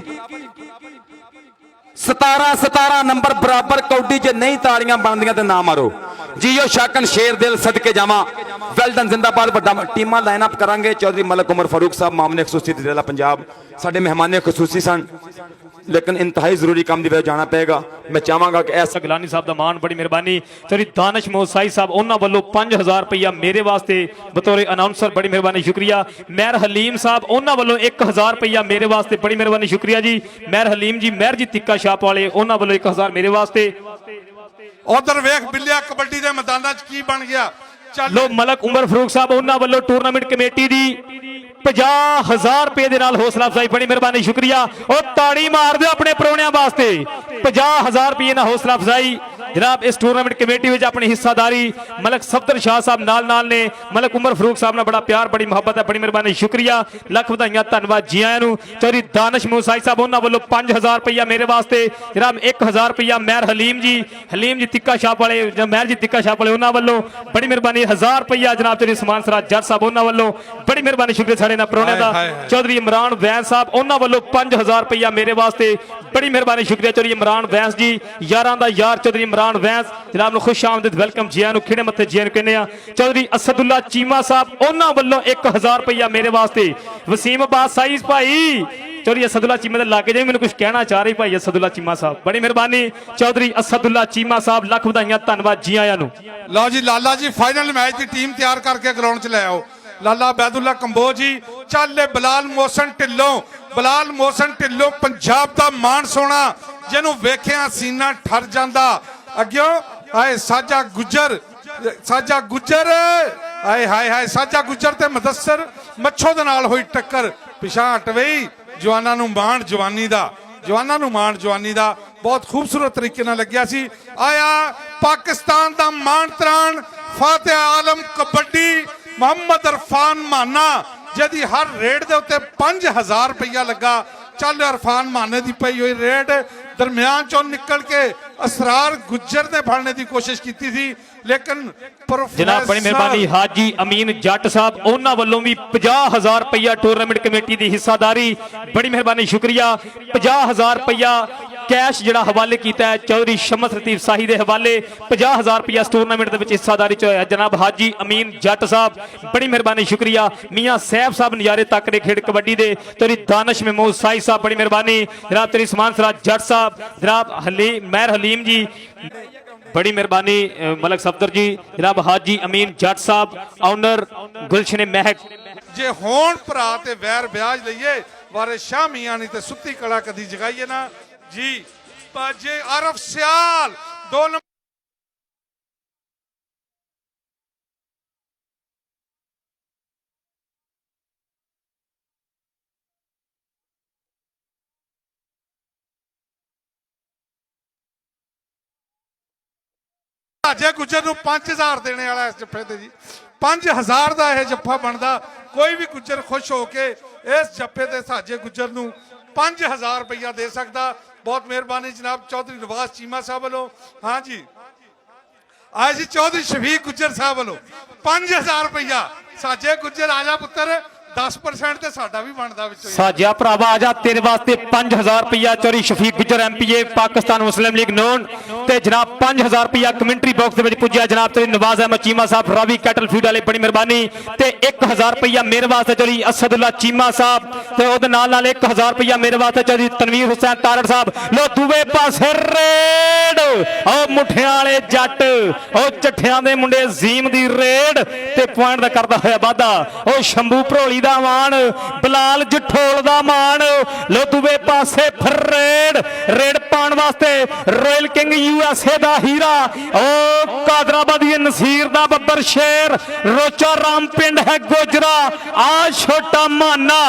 17 ਨੰਬਰ ਬਰਾਬਰ ਕੌਡੀ। ਜੇ ਨਹੀਂ ਤਾੜੀਆਂ ਬਣਦੀਆਂ ਤੇ ਨਾ ਮਾਰੋ। ਜੀਓ ਸ਼ਾਕਨ ਸ਼ੇਰ ਦਿਲ ਸਦਕੇ ਜਾਵਾਂ, ਵੈਲਡਨ ਜ਼ਿੰਦਾਬਾਦ। ਵੱਡਾ ਟੀਮਾਂ ਲਾਈਨ ਅਪ ਕਰਾਂਗੇ। ਚੌਧਰੀ ਮਲਕ ਉਮਰ ਫਾਰੂਕ ਸਾਹਿਬ ਮਾਮਲੇ ਖਸੂਸੀ ਤੇ ਜ਼ਿਲ੍ਹਾ ਪੰਜਾਬ ਸਾਡੇ ਮਹਿਮਾਨੇ ਖਸੂਸੀ ਸਨ, ਲੇਕਿਨ ਇੰਤਹਾਈ ਜ਼ਰੂਰੀ ਕੰਮ ਦੀ ਵਜ੍ਹਾ ਜਾਣਾ ਪਏਗਾ। ਮੈਂ ਚਾਹਾਂਗਾ ਕਿ ਐਸਾ ਗਲਾਨੀ ਸਾਹਿਬ ਦਾ ਮਾਨ, ਬੜੀ ਮਿਹਰਬਾਨੀ। ਚੌਧਰੀ ਦਾਨਿਸ਼ ਮੋਸਾਈ ਸਾਹਿਬ, ਉਹਨਾਂ ਵੱਲੋਂ 5000 ਰੁਪਇਆ ਮੇਰੇ ਵਾਸਤੇ ਬਤੌਰ ਅਨਾਉਂਸਰ, ਬੜੀ ਮਿਹਰਬਾਨੀ ਸ਼ੁਕਰੀਆ। ਮਹਿਰ ਹਲੀਮ ਸਾਹਿਬ, ਉਹਨਾਂ ਵੱਲੋਂ 1000 ਰੁਪਇਆ ਮੇਰੇ ਵਾਸਤੇ, ਬੜੀ ਮਿਹਰਬਾਨੀ ਸ਼ੁਕਰੀਆ ਜੀ ਮਹਿਰ ਹਲੀਮ ਜੀ। ਮਹਿਰ ਜੀ ਤਿੱਕਾ ਛਾਪ ਵਾਲੇ, ਉਹਨਾਂ ਵੱਲੋਂ 1000 ਮੇਰੇ ਵਾਸਤੇ। ਉਧਰ ਵੇਖ ਬਿੱਲਿਆ ਕਬੱਡੀ ਦੇ ਮੈਦਾਨਾਂ 'ਚ ਕੀ ਬਣ ਗਿਆ। ਲੋ ਮਲਕ ਉਮਰ ਫਾਰੂਕ ਸਾਹਿਬ, ਉਹਨਾਂ ਵੱਲੋਂ ਟੂਰਨਾਮੈਂਟ ਕਮੇਟੀ ਦੀ 50000 ਰੁਪਏ ਦੇ ਨਾਲ ਹੌਸਲਾ ਅਫਜ਼ਾਈ, ਬੜੀ ਮਿਹਰਬਾਨੀ ਸ਼ੁਕਰੀਆ। ਉਹ ਤਾੜੀ ਮਾਰ ਦਿਓ ਆਪਣੇ ਪ੍ਰਾਹੁਣਿਆਂ ਵਾਸਤੇ। 50000 ਰੁਪਏ ਨਾਲ ਹੌਸਲਾ ਅਫਜ਼ਾਈ ਜਨਾਬ। ਇਸ ਟੂਰਨਾਮੈਂਟ ਕਮੇਟੀ ਵਿੱਚ ਆਪਣੀ ਹਿੱਸਾਦਾਰੀ ਮਲਕ ਸਫਦਰ ਸ਼ਾਹ ਸਾਹਿਬ ਨਾਲ ਨੇ। ਮਲਕ ਉਮਰ ਫਾਰੂਕ ਸਾਹਿਬ ਨਾਲ ਬੜਾ ਪਿਆਰ, ਬੜੀ ਮੁਹੱਬਤ ਹੈ, ਬੜੀ ਮਿਹਰਬਾਨੀ ਸ਼ੁਕਰੀਆ। ਲੱਖ ਵਧਾਈਆਂ, ਧੰਨਵਾਦ ਜੀ ਆਇਆਂ ਨੂੰ। ਚੌਧਰੀ ਦਾਨਿਸ਼ ਮੂਸਾਈ ਸਾਹਿਬ, ਉਹਨਾਂ ਵੱਲੋਂ 5000 ਰੁਪਇਆ ਮੇਰੇ ਵਾਸਤੇ ਜਨਾਬ। 1000 ਰੁਪਇਆ ਮਹਿਰ ਹਲੀਮ ਜੀ ਤਿੱਕਾ ਛਾਪ ਵਾਲੇ, ਮਹਿਰ ਜੀ ਤਿੱਕਾ ਛਾਪ ਵਾਲੇ, ਉਹਨਾਂ ਵੱਲੋਂ ਬੜੀ ਮਿਹਰਬਾਨੀ। 1000 ਰੁਪਇਆ ਜਨਾਬ ਚੌਧਰੀ ਸਮਾਨ ਸਰਾਜ ਜੱਟ ਸਾਹਿਬ, ਉਹਨਾਂ ਵੱਲੋਂ ਬੜੀ ਮਿਹਰਬਾਨੀ ਸ਼ੁਕਰੀਆ ਸਾਡੇ ਨਾਲ ਪ੍ਰਾਹੁਣਿਆਂ ਦਾ। ਚੌਧਰੀ ਇਮਰਾਨ ਵੈਂਸ ਸਾਹਿਬ, ਉਹਨਾਂ ਵੱਲੋਂ 5000 ਰੁਪਇਆ ਮੇਰੇ ਵਾਸਤੇ, ਬੜੀ ਮਿਹਰਬਾਨੀ ਸ਼ੁਕਰੀਆ। ਚੌਧਰੀ ਇਮਰਾਨ ਵੈਂਸ ਜੀ, ਯਾਰਾਂ ਦਾ ਯਾਰ ਚੌਧਰੀ ਇਮਰਾਨ ਵੈਂਸ ਜਨਾਬ ਨੂੰ ਖੁਸ਼ ਆਮਦੀਦ, ਵੈਲਕਮ ਜੀ ਆਇਆਂ ਨੂੰ, ਖਿੜੇ ਮੱਥੇ ਜੀ ਆਇਆਂ ਨੂੰ ਕਹਿੰਦੇ ਆ। ਚੌਧਰੀ ਅਸਦੁੱਲਾ ਚੀਮਾ ਸਾਹਿਬ, ਉਹਨਾਂ ਵੱਲੋਂ 1000 ਰੁਪਇਆ ਮੇਰੇ ਵਾਸਤੇ। ਵਸੀਮ ਅਬਾਸ ਸਾਈਜ਼ ਭਾਈ, ਚੌਧਰੀ ਅਸਦੁੱਲਾ ਚੀਮਾ ਦੇ ਲਾਗੇ ਜੇ ਮੈਨੂੰ ਕੁਝ ਕਹਿਣਾ ਚਾਹ ਰਹੀ ਭਾਈ ਅਸਦੁੱਲਾ ਚੀਮਾ ਸਾਹਿਬ, ਬੜੀ ਮਿਹਰਬਾਨੀ। ਚੌਧਰੀ ਅਸਦੁੱਲਾ ਚੀਮਾ ਸਾਹਿਬ, ਲੱਖ ਵਧਾਈਆਂ, ਧੰਨਵਾਦ ਜੀ ਆਇਆਂ ਨੂੰ। ਲਓ ਜੀ ਲਾਲਾ ਜੀ, ਫਾਈਨਲ ਮੈਚ ਦੀ ਟੀਮ ਤਿਆਰ ਕਰਕੇ ਗਰਾਊਂਡ 'ਚ ਲੈ ਆਓ। ਲਾਲਾ ਬੈਦੁੱਲਾ ਕੰਬੋ ਜੀ, ਚੱਲੇ ਬਲਾਲ ਮੋਹਸਨ ਢਿੱਲੋਂ ਪੰਜਾਬ ਦਾ ਮਾਣ ਸੋਨਾ, ਜਿਹਨੂੰ ਵੇਖਿਆ ਸੀਨਾ ਠਰ ਜਾਂਦਾ। ਅੱਗਿਓਂ ਆਏ ਸਾਜਾ ਗੁੱਜਰ ਹਾਏ ਸਾਜਾ ਗੁੱਜਰ ਤੇ ਮੁਦੱਸਰ ਮੱਛੋ ਦੇ ਨਾਲ ਹੋਈ ਟੱਕਰ। ਪਿਛਾਂ ਹਟਵਈ ਜਵਾਨਾਂ ਨੂੰ ਮਾਣ ਜਵਾਨੀ ਦਾ ਬਹੁਤ ਖੂਬਸੂਰਤ ਤਰੀਕੇ ਨਾਲ ਲੱਗਿਆ ਸੀ। ਆਇਆ ਪਾਕਿਸਤਾਨ ਦਾ ਮਾਣ ਤਰਾਣ ਫਾਤਿਹ ਆਲਮ ਕਬੱਡੀ ਮੁਹੰਮਦ ਇਰਫਾਨ ਮਾਨਾ, ਜਿਹਦੀ ਹਰ ਰੇਡ ਦੇ ਉੱਤੇ 5000 ਰੁਪਇਆ ਲੱਗਾ। ਚੱਲ ਇਰਫਾਨ ਮਾਨੇ ਦੀ ਪਈ ਹੋਈ ਰੇਡ ਦਰਮਿਆਨ ਚੋਂ ਨਿਕਲ ਕੇ ਅਸਰਾਰ ਗੁੱਜਰ ਨੇ ਫੜਨੇ ਦੀ ਕੋਸ਼ਿਸ਼ ਕੀਤੀ ਸੀ, ਲੇਕਿਨ ਜਨਾਬ ਬੜੀ ਮਿਹਰਬਾਨੀ। ਹਾਜੀ ਅਮੀਨ ਜੱਟ ਸਾਹਿਬ, ਉਹਨਾਂ ਵੱਲੋਂ ਵੀ 50000 ਰੁਪਇਆ ਟੂਰਨਾਮੈਂਟ ਕਮੇਟੀ ਦੀ ਹਿੱਸਾਦਾਰੀ, ਬੜੀ ਮਿਹਰਬਾਨੀ ਸ਼ੁਕਰੀਆ। 50000 ਰੁਪਇਆ कैश जिहड़ा हवाले कीता है चौधरी शमस लतीफ शाही दे हवाले 50,000 रुपया इस टूरनामेंट दे विच हिस्सादारी च होया। जनाब हाजी अमीन जट साहब बड़ी मेहरबानी, शुक्रिया। मियां सैफ साहब नज़ारे तक दे खेड कबड्डी दे, तेरी दानिश महमूद साई साहब बड़ी मेहरबानी, जनाब तेरी समान सराज जट साहब, जनाब महर हलीम जी बड़ी मेहरबानी, मलक सफदर जी, जनाब हाजी अमीन जट साहब, ऑनर गुलशन महक। जे होण भरा ते वैर ब्याज लईए वारे शाह मियां नहीं ते सुत्ती कला कदी जगाइए ना जी। जे आरफ सियाल 2 नंबर जे गुजर ਨੂੰ 5000 ਦੇਣੇ ਵਾਲਾ ਇਸ ਜੱਫੇ ਤੇ ਜੀ 5000 ਦਾ ਇਹ ਜੱਫਾ ਬਣਦਾ। ਕੋਈ ਵੀ ਗੁੱਜਰ ਖੁਸ਼ ਹੋ ਕੇ ਇਸ ਜੱਫੇ ਤੇ ਸਾਜੇ ਗੁੱਜਰ ਨੂੰ 5000 ਰੁਪਇਆ ਦੇ ਸਕਦਾ। ਬਹੁਤ ਮਿਹਰਬਾਨੀ ਜਨਾਬ ਚੌਧਰੀ ਨਵਾਜ਼ ਚੀਮਾ ਸਾਹਿਬ ਵੱਲੋਂ। ਹਾਂ ਜੀ ਆਏ ਜੀ ਚੌਧਰੀ ਸ਼ਫੀਕ ਗੁੱਜਰ ਸਾਹਿਬ ਵੱਲੋਂ 5000 ਰੁਪਇਆ ਸਾਜੇ ਗੁੱਜਰ ਆ ਜਾ ਪੁੱਤਰ 10% ਤੇ ਸਾਡਾ ਵੀ ਬਣਦਾ ਵਿੱਚੋਂ। साजिया भरावा आजा तेरे वास्ते 5,000 रुपया चौधरी शफीक गुजर MPA पाकिस्तान मुस्लिम लीग नोन ते जनाब 5,000 रुपया कमेंट्री बॉक्स दे पुज्जा जनाब तेरी नवाज अहमद चीमा साहब रावी कैटल फीड वाले बड़ी मेहरबानी ते 1,000 रुपया मेरे वास्ते चौधरी असदुल्ला चीमा साहब ते ओदे नाल 1,000 रुपया मेरे वास्ते चौधरी तनवीर हुसैन तारड़ साहब। लो दूवे पासे रेड ओ मुठियां वाले जट ओ चट्ठियां दे मुंडे अजीम दी रेड ते पॉइंट दा करदा होया वादा ओ शंभू भरोली दा मान बलाल जठोल दा मान। लो दूवे पासे फिर रेड पाण वास्ते रॉयल किंग USA दा हीरा ओ कादराबादी नसीर दा बब्बर शेर रोचा राम पिंड है गोजरा आ छोटा माना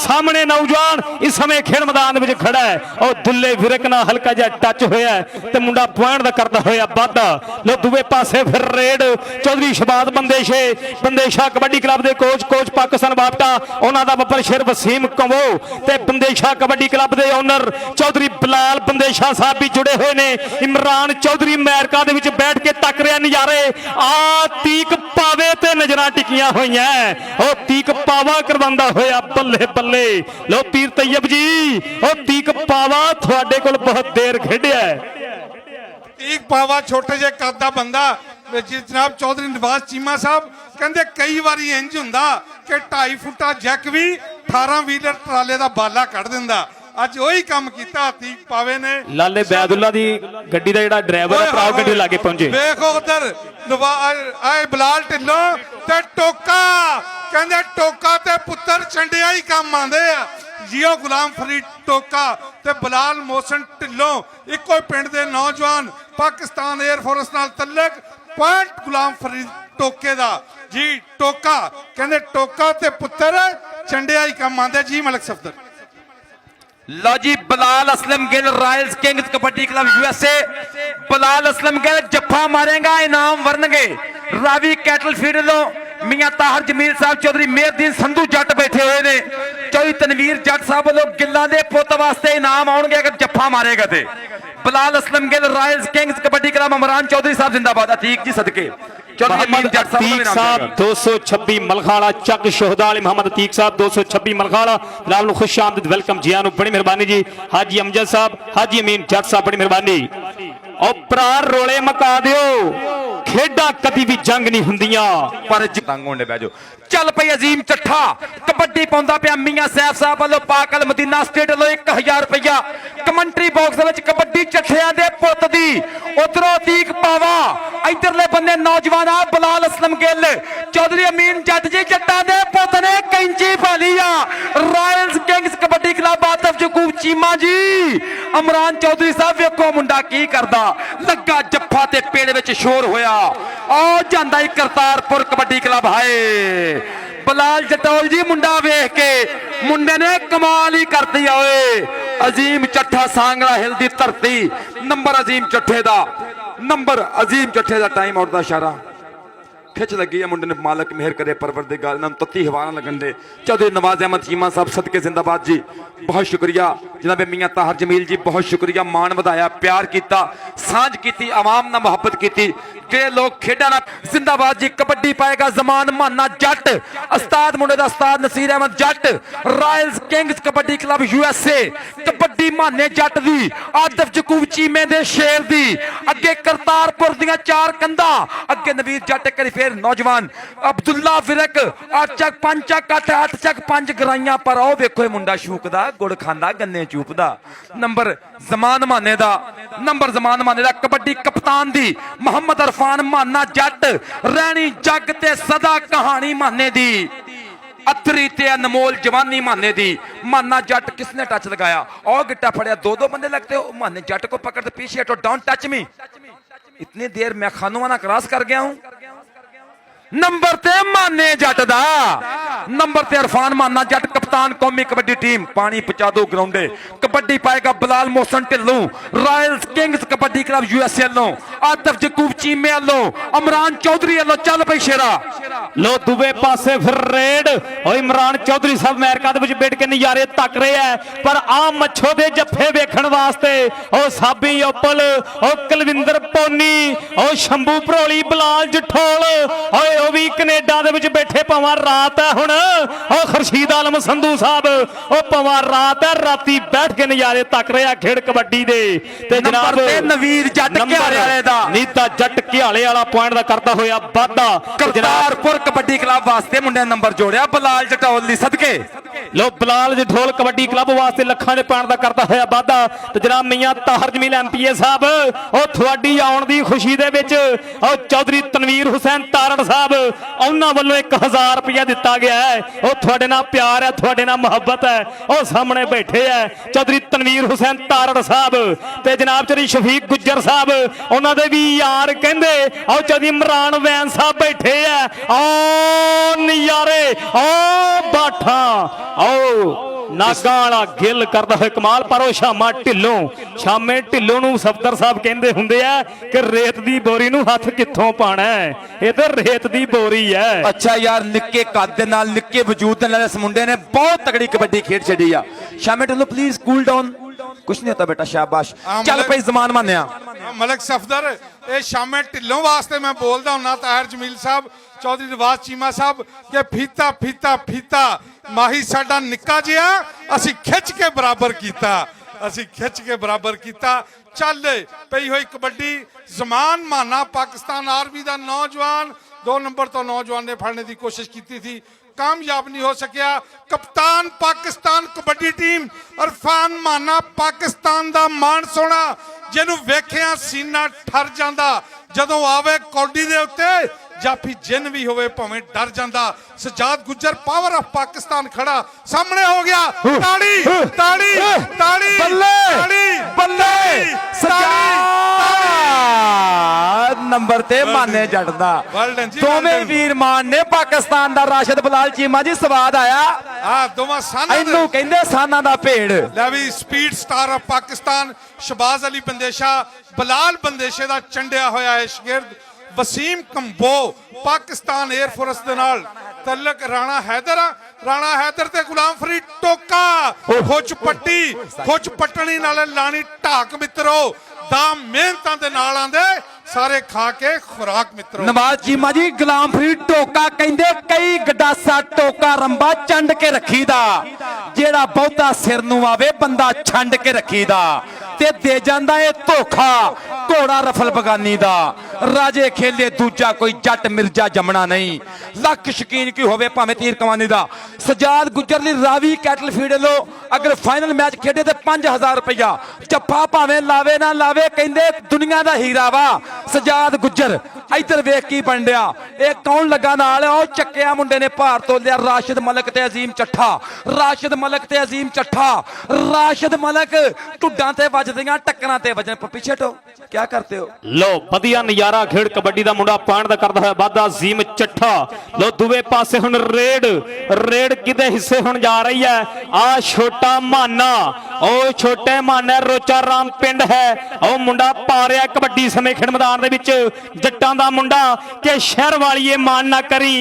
सामने नौजवान इस समय खेल मैदान में खड़ा है और दुल्ले फिरक ना हल्का जा टच होया ते मुंडा पॉइंट दा करदा होया वादा। लो दूवे पासे फिर रेड चौधरी शबाद बंदेशा कबड्डी क्लब दे कोच पाकिस्तान बापटा उन्हां दा बब्बर शेर वसीम कंवो ते बंदेशा कबड्डी क्लब दे ओनर चौधरी बलाल बंदेशा साहब भी जुड़े हुए ने। इमरान चौधरी अमेरिका दे विच बैठ के तक रहा नज़ारे आ तीक पावे ते नजरां टिकियां होईयां ओ तीक पावा करवांदा होया बल्ले बल्ले। लो पीर तैयब जी ओ तीक पावा तुहाडे कोल बहुत देर खेडिया तीक पावा छोटे जे कद दा बंदा जनाब चौधरी नवाज चीमा साहब कहंदे कई वारी इंज हुंदा कि 2.5 फुटा जैक भी 18 व्हीलर ट्राले दा बाला कढ दिंदा। ਅੱਜ ਉਹੀ ਕੰਮ ਕੀਤਾ तीक पावे ने। लाले बैदुल्ला दी गड्डी दा जेड़ा ड्राइवर है भराओ गड्डी लागे पहुंचे ਵੇਖੋ ਉਧਰ ਆਏ ਬਲਾਲ ਢਿੱਲੋਂ ਤੇ ਟੋਕਾ ਕਹਿੰਦੇ ਟੋਕਾ ਤੇ ਪੁੱਤਰ ਚੰਡਿਆ ਹੀ ਕੰਮ ਆਂਦੇ ਆ। ਜਿਓ ਗੁਲਾਮ ਫਰੀਦ ਟੋਕਾ ਤੇ ਬਲਾਲ ਮੋਹਸਨ ਢਿੱਲੋਂ ਇੱਕੋ ਹੀ ਪਿੰਡ ਦੇ ਨੌਜਵਾਨ ਪਾਕਿਸਤਾਨ 에ਅਰ ਫੋਰਸ ਨਾਲ ਤਲਕ ਪੁਆਇੰਟ ਗੁਲਾਮ ਫਰੀਦ ਟੋਕੇ ਦਾ ਜੀ। ਟੋਕਾ ਕਹਿੰਦੇ ਟੋਕਾ ਤੇ ਪੁੱਤਰ ਚੰਡਿਆ ਹੀ ਕੰਮ ਆਂਦੇ ਜੀ। ਮਲਕ ਸਫਦਰ लो जी Bilal Aslam Gill royals kings kabaddi club USA Bilal Aslam Gill जफ्फा मारेगा इनाम वरनगे रावी कैटल फीड लो मियां ताहर जमील साहब चौधरी मेहरदीन संधू जट बैठे हुए ने चौधरी तनवीर जट साहब वालों गिल्लां दे पुत वास्ते इनाम आउणगे अगर जफ्फा मारेगा ते। Bilal Aslam Gill royals kings kabaddi club Imran Chaudhry साहब जिंदाबाद अतीक जी सदके चौधरी अमीन जट साहब 226 मलखाड़ा चक शोहदा अली मोहम्मद अतीक साहब 226 मलखाड़ा जनाब खुश आमदीद वेलकम जी आनू बड़ी मेहरबानी जी। हाजी अमजद साहब हाजी अमीन जट साहब बड़ी मेहरबानी और प्रार रोले मका दियो खेडा कदी भी जंग नहीं हुंदियां पर तंग होने बह जाओ। चल पई अजीम चट्ठा कबड्डी पाउंदा पिया मियां सैफ साहब वालों पाकल मदीना स्टेट लो 1000 रुपया कमेंट्री बॉक्स दे विच कबड्डी चट्ठियां दे पुत दी उधरों तीक पावा इधरले बंदे नौजवान आ बलाल असलम गिल चौधरी अमीन जट जी जट्टां दे पुत ने कैंची पाली आ royals kings kabaddi club Atif Yakub Cheema ji. Imran Chaudhry साहब वेखो मुंडा की करदा लगा जफ्फा ते पेड़ विच शोर होया आ जांदा ही करतारपुर कबड्डी क्लब हाय बलाल जटोल जी मुंडा वेख के मुंडे ने कमाल ही करती ओए। अजीम चट्ठा सांगला हिलदी धरती नंबर अजीम चट्ठे दा नंबर अजीम चट्ठे दा टाइम आउट दा इशारा खिच लगी है मुंडे ने मालक मेहर करे परवरदिगार इन्हां तत्ती हवा ना लगन दे। चौधरी नवाज अहमद चीमा साहब सदके जिंदाबाद जी बहुत शुक्रिया। जनाब मियां ताहर जमील जी बहुत शुक्रिया मान वधाया प्यार किया सांझ की आवाम नाल मुहब्बत की ਜਿਹੜੇ ਲੋਕ ਖੇਡਾਂ ਨਾਲ ਜ਼ਿੰਦਾਬਾਦ ਜੀ। ਕਬੱਡੀ ਪਾਏਗਾ ਜ਼ਮਾਨ ਮਾਨਾ ਜੱਟ, ਉਸਤਾਦ ਮੁੰਡੇ ਦਾ ਉਸਤਾਦ ਨਸੀਰ ਅਹਿਮਦ ਜੱਟ, royals kings kabaddi club USA। Kabaddi ਮਾਨੇ ਜੱਟ ਦੀ, ਆਦਫ ਯਕੂਬ ਚੀਮੇ ਦੇ ਸ਼ੇਰ ਦੀ, ਅੱਗੇ ਕਰਤਾਰਪੁਰ ਦੀਆਂ 4 ਕੰਧਾਂ, ਅੱਗੇ ਨਵੀਰ ਜੱਟ, ਇੱਕ ਵਾਰੀ ਫੇਰ ਨੌਜਵਾਨ ਅਬਦੁੱਲਾ ਵਿਰਕ, 8 ਚੱਕ 5 ਚੱਕ 8 ਚੱਕ 5 ਗਰਾਈਆਂ। ਪਰ ਉਹ ਵੇਖੋ ਇਹ ਮੁੰਡਾ ਸ਼ੂਕਦਾ, ਗੁੜ ਖਾਂਦਾ, ਗੰਨੇ ਚੂਪਦਾ। ਨੰਬਰ ਜ਼ਮਾਨ ਮਾਨੇ ਦਾ, ਨੰਬਰ ਜ਼ਮਾਨ ਮਾਨੇ ਦਾ। ਕਬੱਡੀ ਕਪਤਾਨ ਦੀ ਮੁਹੰਮਦ ਅਰਫਾਨ ਮਾਨਾ ਜੱਟ, ਰਹਿਣੀ ਜੱਗ ਤੇ ਸਦਾ ਕਹਾਣੀ ਮਾਨੇ ਦੀ, अतरी ते अनमोल जवानी माने दी। माना जट किसने टच लगाया, और गिट्टा फड़िया, 2 बंदे लगते हो। माने जट को पकड़ते पीछे हटो, डोंट टच मी। इतनी देर मैं खानोवाना क्रॉस कर गया हूं। नंबर ते माने जट दा, नंबर ते इरफान माना जट कप्तान कौमी कबड्डी टीम। पानी पहुंचा दो ग्राउंडे। कबड्डी पाएगा Bilal Mohsin Dhillon, Royals kings kabaddi club USA वालों, आतिफ यकूब चीमे वालों, इमरान चौधरी वालों। चल पई शेरा लो दूवे पासे फिर रेड। और इमरान चौधरी साहब अमेरिका दे विच बैठ के नज़ारे तक रहे हैं, पर आ मच्छो दे जफ्फे वेखण वास्ते ओ साबी ओपल, ओ कुलविंदर पोनी, ओ शंभू भरोली, बिलाल जठोल, ओए ओ भी कनेडा दे विच बैठे। भावां रात है हुण, ओ खुरशीद आलम संधू साहब, ओ भावां रात है, राती बैठ के नज़ारे तक रहे खेड कबड्डी दे। ते जनाब नवीर जट घियाले वाले दा, नीता जट घियाले वाला पॉइंट दा करदा होया वाधा। करतारपुर कबड्डी क्लब वास्ते मुंडे नंबर जोड़िया बिलाल जटोल दी सदके। लो बिलाल जठोल कबड्डी क्लब वास्ते लखां दे पॉइंट दा करदा होया वाधा। ते जनाब मियां ताहर जमील MPA साहब, ओ थुआडी आउण दी खुशी दे विच ओ चौधरी तनवीर हुसैन तारड़ साहब, उन्हां वल्लों 1000 रुपया दिता गया है। ओ थुआडे नाल प्यार है, थुआडे नाल मुहब्बत है। ओ सामने बैठे है चौधरी तनवीर हुसैन तारड़ साहब ते जनाब चौधरी शफीक गुज्जर साहब, उन्हां दे भी यार कहंदे। ओ चौधरी इमरान वैन साहब बैठे है। ओ नज़ारे, ओ बाठा, ओ नागा वाला गिल करदा है कमाल। पर ओ शामा ढिल्लों, शामे ढिल्लों नूं सफदर साहब कहंदे हुंदे आ कि रेत दी बोरी नूं हथ कित्थों पाना है, ये तो रेत दी बोरी है। अच्छा यार, निक्के कद दे नाल निक्के वजूद दे नाल इस मुंडे ने बहुत तगड़ी कबड्डी खेड छड़ी आ। शामे ढिल्लों प्लीज कूल डाउन, कुछ नहीं होता बेटा, शाबाश। चल भाई जमान मानिया मलिक सफदर, ये शामे ढिल्लों वास्ते मैं बोलदा हुन्ना, ताहिर जमील साहब, चौधरी रिवाज चीमा साहब, के फीता फीता फीता माही साडा निक्का जिहा असी खिच के बराबर कीता, असी खिच के बराबर कीता। चल पई हुई कबड्डी, जमान माना पाकिस्तान आर्मी का नौजवान, 2 नंबर तो नौजवान ने फड़ने की कोशिश की थी, कामयाब नहीं हो सकिया। कप्तान पाकिस्तान कबड्डी टीम इरफान माना, पाकिस्तान का मान सोना, जिन्हों वेखिया सीना ठर जांदा, जदों आवे कौडी दे उत्ते जाफी जिन भी होवे भावें डर जांदा। सजाद गुज्जर पावर ऑफ पाकिस्तान खड़ा सामने हो गया। ताड़ी ताड़ी ताड़ी बल्ले बल्ले, सजाद नंबर ते माने जट दा। दोवें वीर मान ने पाकिस्तान दा। राशिद बिलाल चीमा जी स्वाद आया। दोवां साना इनू कहंदे साना दा भेड़। ले भी speed star of Pakistan Shahbaz Ali Bandesha, Bilal बंदेशे दा चंडिया होया है शागिर्द वसीम कंबो, पाकिस्तान एयर फोर्स दे नाल तलक। राणा हैदर ते गुलाम फरीद टोका, खुच पट्टनी नाल लानी ढाक मित्रो, दाम मेहनतां दे नाल आंदे सारे खा के खुराक मित्रो। नवाज चीमा जी गुलाम फरीद टोका कहंदे कई गडासा टोका रंबा चंड के रखीदा, जेड़ा बहुता सिर नूं आवे बंदा छंड के रखीदा, ते दे जांदा ए धोखा घोड़ा रफल बगानी दा। राजे खेले दूजा कोई जट मिर्जा जमना नहीं, लख शकीन की होवे भावें तीर कमानी दा। सजाद गुज्जर ली रावी कैटल फीड लो, अगर फाइनल मैच खेडे ते 5000 रुपया जफ्फा भावें लावे ना लावे, कहंदे दुनिया दा हीरा वा सजाद गुज्जर। इधर वेख की बन दिया, ये कौन लगा नाल, ओ चक्किया मुंडे ने भार तोल लिया। राशिद मलक ते अजीम चट्ठा, राशिद मलक ते अजीम चट्ठा, राशिद मलक ढुड्डां ते वजदियां टक्करां ते वजन। पीछे हटो, क्या करते हो? लो वधिया नज़ारा खेड कबड्डी दा मुंडा पाण दा करदा होया वाधा अजीम चट्ठा। लो दूवे पासे हुण रेड किदे हिस्से हुण जा रही है। आ छोटा माना, ओ छोटे माने रोचा राम पिंड है, ओ मुंडा पा रहा कबड्डी समय खेड मैदान दे विच। जट्टां दा मुंडा के शहर वालीए मान ना करी,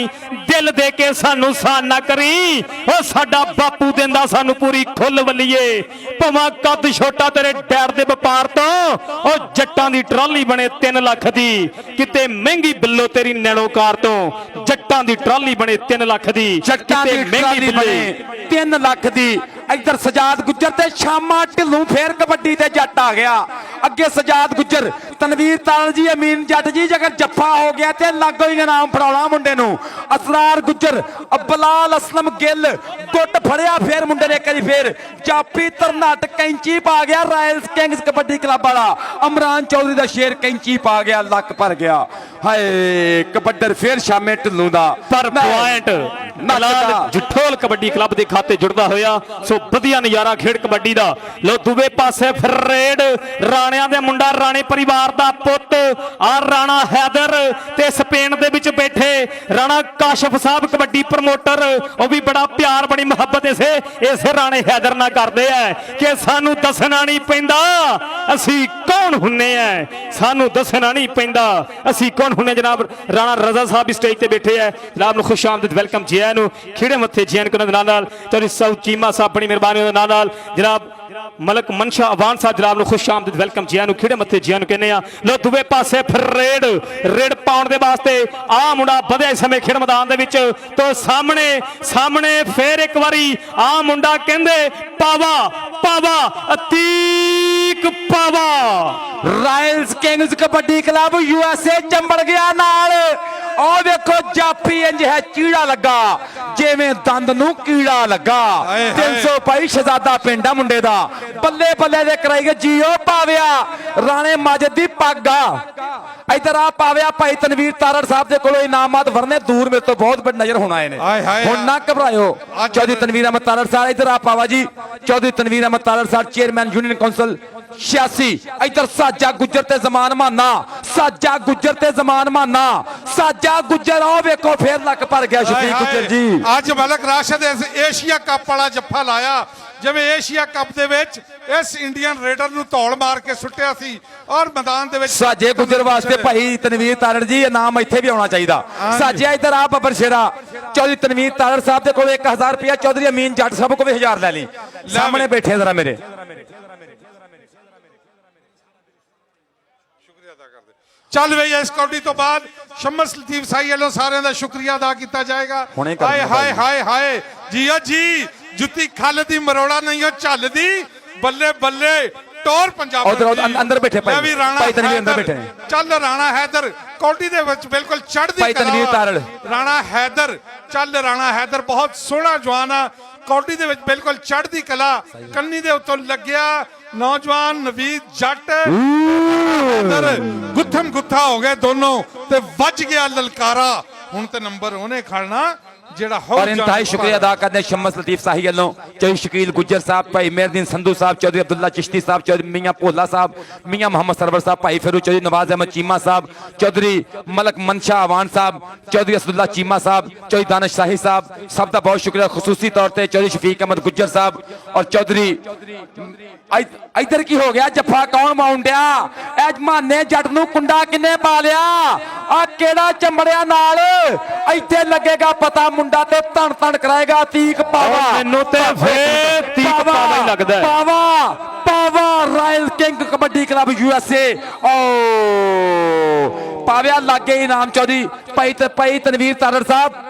ਦਿਲ ਦੇ ਕੇ ਸਾਨੂੰ ਸਾਨ ਨਾ ਕਰੀ। ਉਹ ਸਾਡਾ ਬਾਪੂ ਦਿੰਦਾ ਸਾਨੂੰ ਪੂਰੀ ਖੁੱਲ ਵੱਲੀਏ, ਭਵਾਂ ਕੱਦ ਛੋਟਾ ਤੇਰੇ ਟਾਇਰ ਦੇ ਵਪਾਰ ਤੋਂ। ਉਹ ਜੱਟਾਂ ਦੀ ਟਰਾਲੀ ਬਣੇ 3 ਲੱਖ ਦੀ, ਕਿਤੇ ਮਹਿੰਗੀ ਬਿੱਲੋ ਤੇਰੀ ਨੈਣੋਕਾਰ ਤੋਂ। ਜੱਟਾਂ ਦੀ ਟਰਾਲੀ ਬਣੇ 3 ਲੱਖ ਦੀ, ਜੱਟਾਂ ਦੀ ਟਰਾਲੀ ਬਣੇ 3 ਲੱਖ ਦੀ। ਇੱਧਰ ਸਜਾਦ ਗੁੱਜਰ ਤੇ ਸ਼ਾਮਾ ਢਿੱਲੋਂ, ਫੇਰ ਕਬੱਡੀ ਤੇ ਜੱਟ ਆ ਗਿਆ। ਅੱਗੇ ਸਜਾਦ ਗੁੱਜਰ, ਤਨਵੀਰ ਤਾਲ ਜੀ, ਅਮੀਨ ਜੱਟ ਜੀ, ਜੇਕਰ ਜੱਫਾ ਹੋ ਗਿਆ ਤੇ ਲਾਗੋ ਹੀ ਇਨਾਮ ਫੜਾਉਣਾ ਮੁੰਡੇ ਨੂੰ। ਅਸਰਾਰ ਗੁੱਜਰ, ਬਲਾਲ ਅਸਲਮ ਗਿੱਲ, ਗੁੱਟ ਫੜਿਆ ਫੇਰ ਮੁੰਡੇ ਨੇ ਇੱਕ ਵਾਰੀ ਫੇਰ। ਜਾਪੀ ਤਰਨਾਟ ਕੈਂਚੀ ਪਾ ਗਿਆ, ਰਾਇਲਸ ਕਿੰਗਸ ਕਬੱਡੀ ਕਲੱਬ ਵਾਲਾ ਅਮਰਾਨ ਚੌਧਰੀ ਦਾ ਸ਼ੇਰ ਕੈਂਚੀ ਪਾ ਗਿਆ, ਲੱਕ ਭਰ ਗਿਆ। ਹਾਏ ਕਬੱਡਰ ਫੇਰ ਸ਼ਾਮੇ ਢਿੱਲੋਂ ਦਾ ਪਰ ਪੁਆਇੰਟ ਮਲਾਲ ਜਠੋਲ ਕਬੱਡੀ ਕਲੱਬ ਦੇ ਖਾਤੇ ਜੁੜਦਾ ਹੋਇਆ। ਸੋ ਵਧੀਆ ਨਜ਼ਾਰਾ ਖੇਡ ਕਬੱਡੀ ਦਾ। ਲੋ ਦੂਵੇ ਪਾਸੇ ਫਿਰ ਰੇਡ, ਰਾਣਿਆਂ ਦੇ ਮੁੰਡਾ, ਰਾਣੇ ਪਰਿਵਾਰ ਦਾ ਪੁੱਤ ਆ ਰਾਣਾ ਹੈਦਰ ਤੇ ਸਪੇਨ ਦੇ ਵਿੱਚ ਬੈਠੇ ਰਾਣਾ ਕਾਸ਼ਫ ਸਾਹਿਬ ਕਬੱਡੀ ਪ੍ਰਮੋਟਰ। ਉਹ ਵੀ ਬੜਾ ਪਿਆਰ, ਬੜੀ ਮੁਹੱਬਤ ਇਸੇ ਰਾਣੇ ਹੈਦਰ ਨਾਲ ਕਰਦੇ ਆ ਕਿ ਸਾਨੂੰ ਦੱਸਣਾ ਨਹੀਂ ਪੈਂਦਾ ਅਸੀਂ ਕੌਣ ਹੁੰਨੇ ਆ, ਸਾਨੂੰ ਦੱਸਣਾ ਨਹੀਂ ਪੈਂਦਾ ਅਸੀਂ ਕੌਣ ਹੁੰਨੇ। ਜਨਾਬ ਰਾਣਾ ਰਜ਼ਾ ਸਾਹਿਬ ਸਟੇਜ ਤੇ ਬੈਠੇ ਆ, ਜਨਾਬ ਨੂੰ ਖੁਸ਼ ਆਮਦੀਦ, ਵੈਲਕਮ ਜੀ ਆਇਆਂ ਨੂੰ। ਖੇੜੇ ਮੱਥੇ ਜੀ ਆਇਆਂ ਕਰਨ ਦੇ ਨਾਲ ਤੇ ਸਾਊ ਚੀਮਾ ਸਾਹਿਬ ਬੜੀ ਮਿਹਰਬਾਨੀ ਦੇ ਨਾਲ ਜਨਾਬ ਮਲਕ ਮਨਸ਼ਾ ਅਵਾਨ ਸਾਹਿਬ ਜਨਾਬ ਨੂੰ ਖੁਸ਼ ਆਮਦੀਦ, ਵੈਲਕਮ ਜੀ ਆਇਆਂ ਨੂੰ। ਖੇੜੇ ਮੱਥੇ ਜੀ ਆਇਆਂ ਨੂੰ ਕਹਿੰਦੇ ਆ। ਲੋ ਦੂਵੇ ਪਾਸੇ ਫਿਰ ਰੇਡ ਪਾਉਣ ਦੇ ਵਾਸਤੇ ਆ ਮੁੰਡਾ ਵਧਿਆ ਇਸ ਸਮੇਂ ਖੇਡ ਮੈਦਾਨ ਦੇ ਵਿੱਚ। ਤੋਂ ਸਾਹਮਣੇ ਫੇਰ ਇੱਕ ਵਾਰੀ ਆ ਮੁੰਡਾ ਕਹਿੰਦੇ Pawa Atiq Pawa. Royals kings kabaddi club USA ਚੰਬੜ ਗਿਆ ਨਾਲ। ਉਹ ਵੇਖੋ ਜਾਪੀ ਇੰਜ ਹੈ ਚੀੜਾ ਲੱਗਾ ਜਿਵੇਂ ਦੰਦ ਨੂੰ ਕੀੜਾ ਲੱਗਾ। 300 ਭਾਈ ਸ਼ਹਜ਼ਾਦਾ ਪਿੰਡ ਆ ਮੁੰਡੇ ਦਾ। ਬੱਲੇ ਬੱਲੇ ਦੇ ਕਰਾਈ ਗਏ ਜੀਓ ਪਾਵਿਆ, ਰਾਣੇ ਮਾਜਦ ਦੀ ਪੱਗ ਆ। ਇਧਰ ਆ ਪਾਵਿਆ ਭਾਈ ਤਨਵੀਰ ਤਾਰੜ ਸਾਹਿਬ ਦੇ ਕੋਲੋਂ ਇਨਾਮਾਤ ਵਰਨੇ ਦੂਰ ਮੇਰੇ ਤੋਂ ਬਹੁਤ ਵੱਡ ਨਜ਼ਰ ਹੋਣਾ ਇਹਨੇ। ਹੁਣ ਨਾ ਘਬਰਾਇਓ। ਚੌਧਰੀ ਤਨਵੀਰ ਅਹਿਮਦ ਤਾਰੜ ਸਾਹਿਬ, ਇਧਰ ਆ ਪਾਵਾ ਜੀ ਚੌਧਰੀ ਤਨਵੀਰ ਅਹਿਮਦ ਤਾਰੜ ਸਾਹਿਬ, ਚੇਅਰਮੈਨ ਯੂਨੀਅਨ ਕੌਂਸਲ 86। ਇਧਰ ਸਾਜਾ ਗੁੱਜਰ ਤੇ ਜ਼ਮਾਨ ਮਾਨਾ, ਸਾਜਾ ਗੁੱਜਰ ਤੇ ਜ਼ਮਾਨ ਮਾਨਾ, ਸਾਜਾ ਗੁੱਜਰ। ਉਹ ਵੇਖੋ ਫੇਰ ਲੱਕ ਭਰ ਗਿਆ ਸ਼ਫੀਕ ਗੁੱਜਰ ਜੀ। ਅੱਜ ਮਲਕ ਰਾਸ਼ਦ ਏਸ਼ੀਆ ਕੱਪ ਵਾਲਾ ਜੱਫਾ ਲਾਇਆ, ਜਿਵੇਂ ਏਸ਼ੀਆ ਕੱਪ ਦੇ ਵਿੱਚ ਇਸ ਇੰਡੀਅਨ ਰੇਡਰ ਨੂੰ ਧੌਲ ਮਾਰ ਕੇ ਸੁੱਟਿਆ ਸੀ ਔਰ ਮੈਦਾਨ ਦੇ ਵਿੱਚ। ਸਾਜੇ ਗੁੱਜਰ ਵਾਸਤੇ ਭਾਈ ਤਨਵੀਰ ਤਾਰੜ ਜੀ ਇਨਾਮ ਇੱਥੇ ਵੀ ਆਉਣਾ ਚਾਹੀਦਾ। ਸਾਜਿਆ ਇਧਰ ਆ ਬੱਬਰ ਸ਼ੇਰਾ, ਚੌਧਰੀ ਤਨਵੀਰ ਤਾਰੜ ਸਾਹਿਬ ਦੇ ਕੋਲ 1000 ਰੁਪਇਆ, ਚੌਧਰੀ ਅਮੀਨ ਜੱਟ ਸਾਹਿਬ ਕੋਲ 1000 ਲੈ ਲਈ। ਸਾਹਮਣੇ ਬੈਠੇ ਜ਼ਰਾ ਮੇਰੇ ਚੱਲ ਬਈ। ਇਸ ਕੌਡੀ ਤੋਂ ਬਾਅਦ ਸ਼ਮਸ ਲਤੀਫ ਸਾਈ ਵੱਲੋਂ ਸਾਰਿਆਂ ਦਾ ਸ਼ੁਕਰੀਆ ਅਦਾ ਕੀਤਾ ਜਾਏਗਾ। ਹਾਏ ਜੀ ਜੁੱਤੀ ਖੱਲ ਦੀ ਮਰੋੜਾ ਨਹੀਂ ਉਹ ਝੱਲਦੀ, ਬੱਲੇ ਬੱਲੇ ਟੋਰ ਪੰਜਾਬ। ਅੰਦਰ ਬੈਠੇ ਭਾਈ ਤਨਵੀਰ ਅੰਦਰ ਬੈਠੇ। ਚੱਲ ਰਾਣਾ ਹੈਦਰ ਕੌਡੀ ਦੇ ਵਿੱਚ ਬਿਲਕੁਲ ਚੜ੍ਹਦੀ ਭਾਈ ਤਨਵੀਰ ਤਾਰੜ, ਰਾਣਾ ਹੈਦਰ ਚੱਲ। ਰਾਣਾ ਹੈਦਰ ਬਹੁਤ ਸੋਹਣਾ ਜਵਾਨ ਆ, ਕੌਡੀ ਦੇ ਵਿੱਚ ਬਿਲਕੁਲ ਚੜ੍ਹਦੀ ਕਲਾ। ਕੰਨੀ ਦੇ ਉੱਤੋਂ ਲੱਗਿਆ ਨੌਜਵਾਨ ਨਵੀਦ ਜੱਟ, ਗੁੱਥਮ ਗੁੱਥਾ ਹੋ ਗਏ ਦੋਨੋਂ ਤੇ ਵੱਜ ਗਿਆ ਲਲਕਾਰਾ। ਹੁਣ ਤੇ ਨੰਬਰ ਉਹਨੇ ਖੜਨਾ ਜਿਹੜਾ और इंतहाई शुक्रिया अदा करते हैं शम्स लतीफ साही वालों, चौधरी शकील गुज्जर साहब, भाई मेहरदीन संधू साहब, चौधरी अब्दुल्ला चिश्ती साहब, चौधरी मियाँ भोला साहब, मियाँ मोहम्मद सरवर साहब, भाई फिरू चौधरी नवाज अहमद चीमा साहब, चौधरी मलक मनशा अवान साहब, चौधरी असदुल्ला चीमा साहब, चौधरी दानिश शाही साहब, सब का बहुत शुक्रिया। खसूसी तौर पर चौधरी शफीक अहमद गुज्जर साहब और चौधरी इधर की हो गया जफा कौन माउंडिया एजमाने जट नूं कुंडा किन्ने पा लिया आ केड़ा चंबड़िया नाल इत्थे लगेगा पता मुंडा ते धन धन कराएगा अतीक पावा। मैनूं ते फिर अतीक पावा ही लगदा है। Pawa royal king kabaddi club USA। ओ पाविया लागे इनाम चौधरी भाई तनवीर तारड़ साहब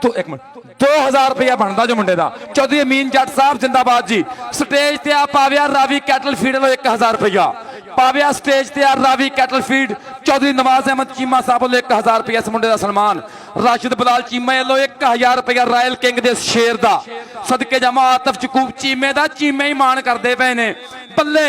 तो एक मिनट 2000 रुपया बनता जो मुंडे का। चौधरी अमीन जट साहब जिंदाबाद जी। स्टेज ते आ पाविया रावी कैटल फीड लो 1000 रुपया पाविया स्टेज ते आ रावी कैटल फीड। चौधरी नवाज अहमद चीमा साहब लो 1000 रुपया इस मुंडे का सन्मान। राशिद बलाल चीमा लो 1000 रुपया रॉयल किंग दे शेर दा सदके जामा। आतफ चकूब चीमे दा चीमे ही मान करते पे ने बल्ले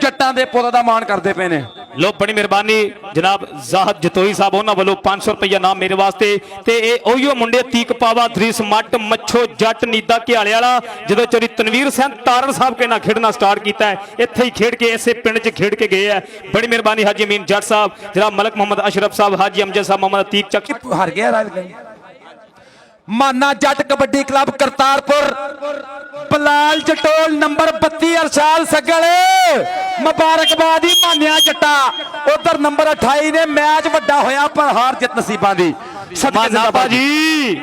जट्टां दे पुत्त दा मान करते पे ने। लो बड़ी मेहरबानी जनाब जाहद जतोई साहब उन्होंने वालों 500 रुपया नाम मेरे वास्ते ते ओहियो मुंडे तीक पावा दरीस मट मच्छो जट नीदा घियाले वाला जो चौधरी तनवीर सिंह तारड़ साहब के ना खेडना स्टार्ट किया है इत्थे ही खेड के इसे पिंड च खेड के गए हैं। बड़ी मेहरबानी हाजी अमीन जट साहब जनाब मलक मोहम्मद अशरफ साहब हाजी अमजद साहब मोहम्मद अतीक चक हार गया माना जट कबड्डी क्लब करतारपुर बलाल जटोल नंबर 32 अरसाल सगल मुबारकबाद ही मानिया जट्टा। उधर नंबर 28 ने मैच वड्डा होया पर हार जित नसीबां दी। ਸਦਕੇ ਨਾਪਾ ਜ਼ਿੰਦਾਬਾਦ ਜੀ